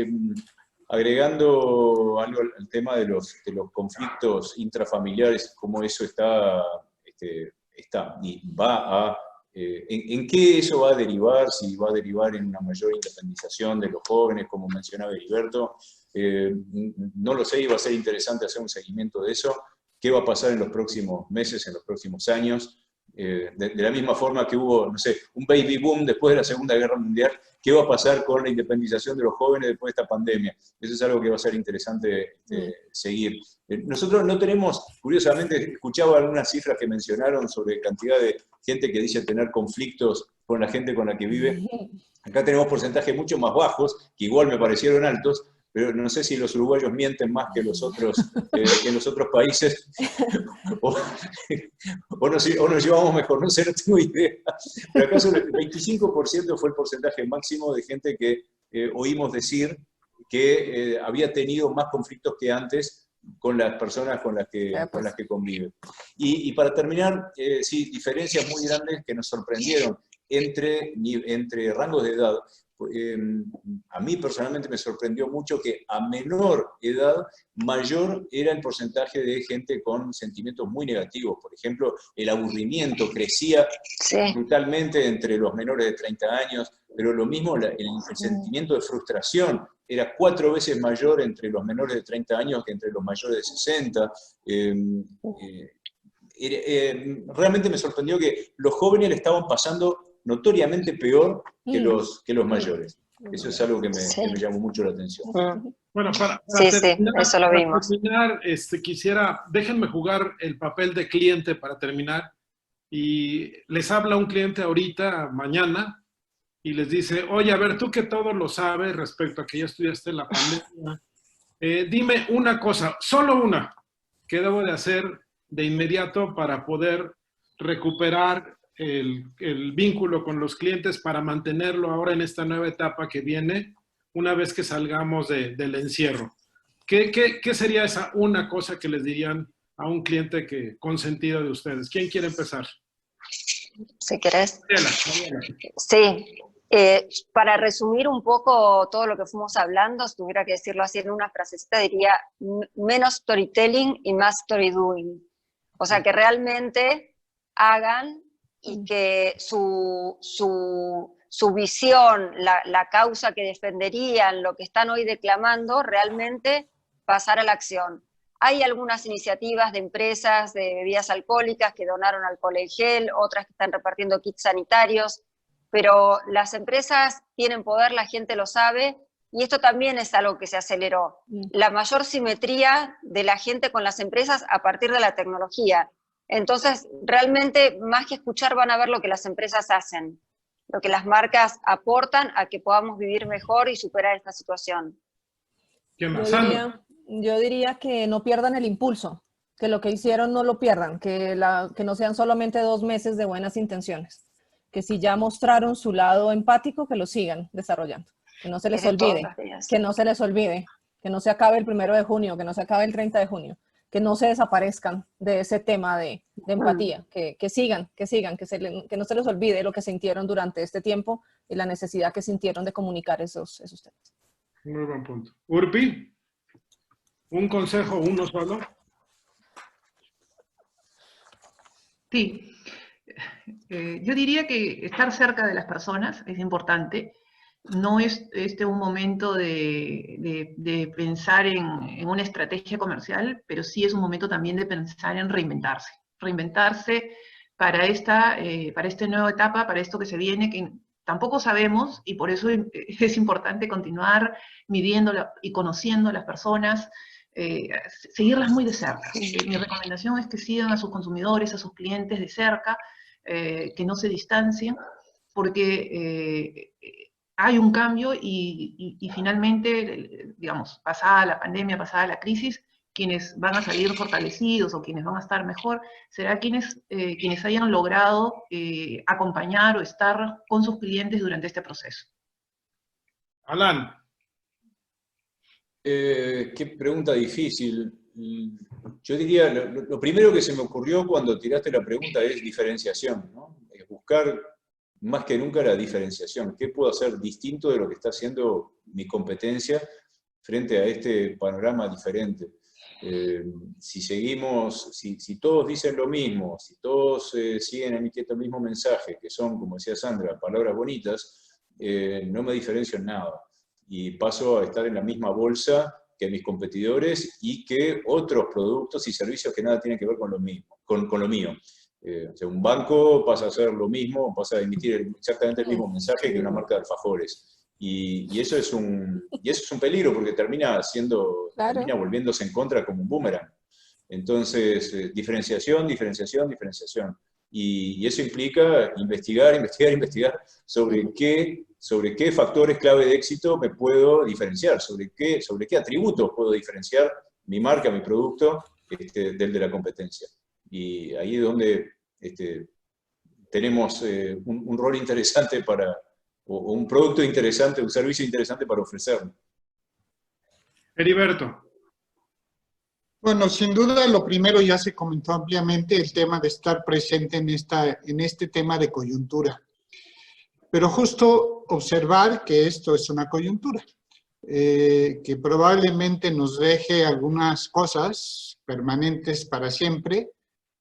agregando algo al tema de los conflictos intrafamiliares, cómo eso está y va a... ¿En qué eso va a derivar? Si va a derivar en una mayor independización de los jóvenes, como mencionaba Heriberto, no lo sé, y va a ser interesante hacer un seguimiento de eso. ¿Qué va a pasar en los próximos meses, en los próximos años? De la misma forma que hubo, no sé, un baby boom después de la Segunda Guerra Mundial, ¿qué va a pasar con la independización de los jóvenes después de esta pandemia? Eso es algo que va a ser interesante seguir. Nosotros no tenemos, curiosamente, escuchaba algunas cifras que mencionaron sobre cantidad de gente que dice tener conflictos con la gente con la que vive. Acá tenemos porcentajes mucho más bajos, que igual me parecieron altos, pero no sé si los uruguayos mienten más que los otros países, o nos llevamos mejor, no sé, no tengo idea. Pero acaso el 25% fue el porcentaje máximo de gente que oímos decir que había tenido más conflictos que antes con las personas con las que convive. Y para terminar, sí, diferencias muy grandes que nos sorprendieron entre rangos de edad. A mí personalmente me sorprendió mucho que a menor edad, mayor era el porcentaje de gente con sentimientos muy negativos. Por ejemplo, el aburrimiento crecía brutalmente entre los menores de 30 años, pero lo mismo el sentimiento de frustración era 4 veces mayor entre los menores de 30 años que entre los mayores de 60. Realmente me sorprendió que los jóvenes le estaban pasando notoriamente peor que los mayores. Eso es algo que me llamó mucho la atención. Bueno, para terminar, eso lo vimos. Para terminar, déjenme jugar el papel de cliente para terminar. Y les habla un cliente ahorita, mañana, y les dice, oye, a ver, tú que todo lo sabes respecto a que ya estudiaste la pandemia, dime una cosa, solo una, que debo de hacer de inmediato para poder recuperar el vínculo con los clientes, para mantenerlo ahora en esta nueva etapa que viene, una vez que salgamos del encierro. ¿Qué sería esa una cosa que les dirían a un cliente consentido de ustedes? ¿Quién quiere empezar? Si querés. Mariela. Sí. Para resumir un poco todo lo que fuimos hablando, si tuviera que decirlo así en una frasecita, diría menos storytelling y más story doing. O sea, que realmente hagan y que su visión, la causa que defenderían, lo que están hoy declamando, realmente pasar a la acción. Hay algunas iniciativas de empresas de bebidas alcohólicas que donaron alcohol en gel, otras que están repartiendo kits sanitarios, pero las empresas tienen poder, la gente lo sabe, y esto también es algo que se aceleró. La mayor simetría de la gente con las empresas a partir de la tecnología. Entonces, realmente, más que escuchar, van a ver lo que las empresas hacen, lo que las marcas aportan a que podamos vivir mejor y superar esta situación. ¿Qué más? Yo diría que no pierdan el impulso, que lo que hicieron no lo pierdan, que no sean solamente 2 meses de buenas intenciones, que si ya mostraron su lado empático, que lo sigan desarrollando, que no se les olvide, que no se les olvide, que no se acabe el 1 de junio, que no se acabe el 30 de junio, que no se desaparezcan de ese tema de empatía, que sigan, que no se les olvide lo que sintieron durante este tiempo y la necesidad que sintieron de comunicar esos temas. Muy buen punto. Urpi, ¿un consejo, uno solo? Sí. Yo diría que estar cerca de las personas es importante. No es un momento de pensar en una estrategia comercial, pero sí es un momento también de pensar en reinventarse. Reinventarse para esta nueva etapa, para esto que se viene, que tampoco sabemos, y por eso es importante continuar midiendo y conociendo a las personas, seguirlas muy de cerca. Mi recomendación es que sigan a sus consumidores, a sus clientes de cerca, que no se distancien, porque hay un cambio y finalmente, digamos, pasada la pandemia, pasada la crisis, quienes van a salir fortalecidos o quienes van a estar mejor, será quienes hayan logrado acompañar o estar con sus clientes durante este proceso. Alan. Qué pregunta difícil. yo diría, lo primero que se me ocurrió cuando tiraste la pregunta es diferenciación, ¿no? Es buscar más que nunca la diferenciación. ¿Qué puedo hacer distinto de lo que está haciendo mi competencia frente a este panorama diferente? Si todos dicen lo mismo, si todos siguen emitiendo el mismo mensaje, que son, como decía Sandra, palabras bonitas, no me diferencio en nada. Y paso a estar en la misma bolsa que mis competidores y que otros productos y servicios que nada tienen que ver con lo mismo, con lo mío. O sea, un banco pasa a hacer lo mismo, pasa a emitir exactamente el mismo mensaje que una marca de alfajores. Y eso es un peligro porque termina volviéndose en contra como un boomerang. Entonces, diferenciación, diferenciación, diferenciación. Y eso implica investigar sobre qué factores clave de éxito me puedo diferenciar, sobre qué atributos puedo diferenciar mi marca, mi producto, del de la competencia. Y ahí es donde tenemos un rol interesante o un producto interesante, un servicio interesante para ofrecer. Heriberto. Bueno, sin duda lo primero ya se comentó ampliamente, el tema de estar presente en este tema de coyuntura. Pero justo observar que esto es una coyuntura, que probablemente nos deje algunas cosas permanentes para siempre,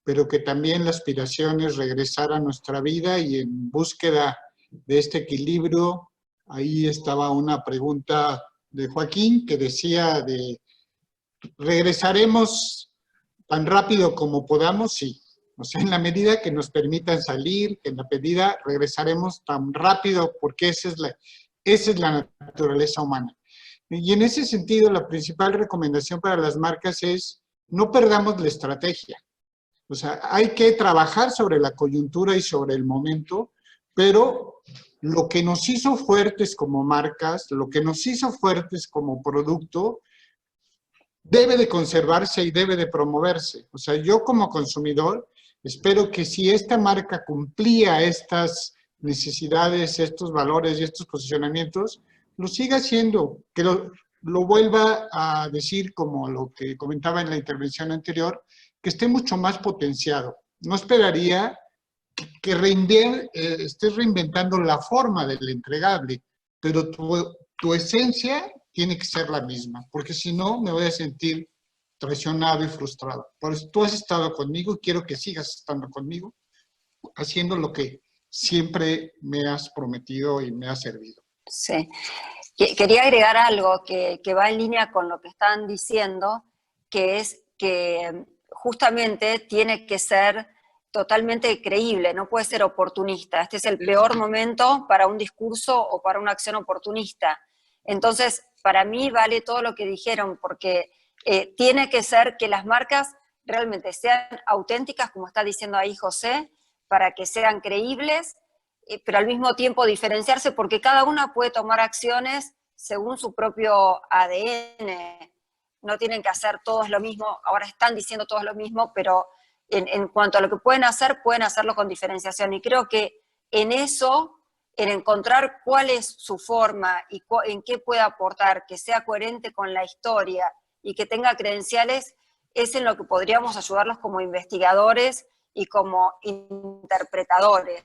pero que también la aspiración es regresar a nuestra vida y en búsqueda de este equilibrio. Ahí estaba una pregunta de Joaquín que decía ¿regresaremos tan rápido como podamos? Sí. O sea, en la medida que nos permitan salir, en la medida regresaremos tan rápido, porque esa es la naturaleza humana. Y en ese sentido, la principal recomendación para las marcas es no perdamos la estrategia. O sea, hay que trabajar sobre la coyuntura y sobre el momento, pero lo que nos hizo fuertes como marcas, lo que nos hizo fuertes como producto, debe de conservarse y debe de promoverse. O sea, yo como consumidor espero que si esta marca cumplía estas necesidades, estos valores y estos posicionamientos, lo siga haciendo, que lo vuelva a decir como lo que comentaba en la intervención anterior, que esté mucho más potenciado. No esperaría que estés reinventando la forma del entregable, pero tu esencia tiene que ser la misma, porque si no me voy a sentir traicionado y frustrado. Por eso tú has estado conmigo y quiero que sigas estando conmigo, haciendo lo que siempre me has prometido y me has servido. Sí. Quería agregar algo que va en línea con lo que están diciendo, que es que justamente tiene que ser totalmente creíble, no puede ser oportunista. Este es el peor momento para un discurso o para una acción oportunista. Entonces, para mí vale todo lo que dijeron, porque tiene que ser que las marcas realmente sean auténticas, como está diciendo ahí José, para que sean creíbles, pero al mismo tiempo diferenciarse, porque cada una puede tomar acciones según su propio ADN. No tienen que hacer todos lo mismo, ahora están diciendo todos lo mismo, pero en cuanto a lo que pueden hacerlo con diferenciación. Y creo que en eso, en encontrar cuál es su forma y en qué puede aportar, que sea coherente con la historia y que tenga credenciales, es en lo que podríamos ayudarlos como investigadores y como interpretadores.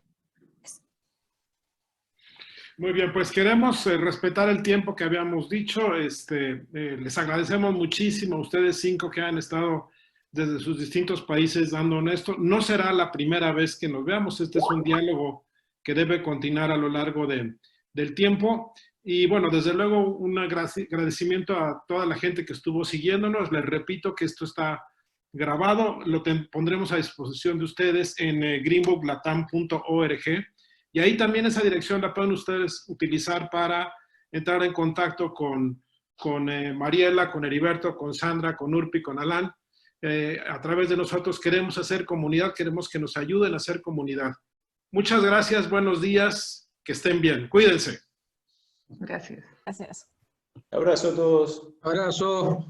Muy bien, pues queremos respetar el tiempo que habíamos dicho. Les agradecemos muchísimo a ustedes 5 que han estado desde sus distintos países dando esto. No será la primera vez que nos veamos. Este es un diálogo que debe continuar a lo largo del tiempo. Y bueno, desde luego un agradecimiento a toda la gente que estuvo siguiéndonos. Les repito que esto está grabado. Lo pondremos a disposición de ustedes en greenbook.latam.org. Y ahí también esa dirección la pueden ustedes utilizar para entrar en contacto con Mariela, con Heriberto, con Sandra, con Urpi, con Alan. A través de nosotros queremos hacer comunidad, queremos que nos ayuden a hacer comunidad. Muchas gracias, buenos días, que estén bien. Cuídense. Gracias. Gracias. Abrazo a todos. Abrazo.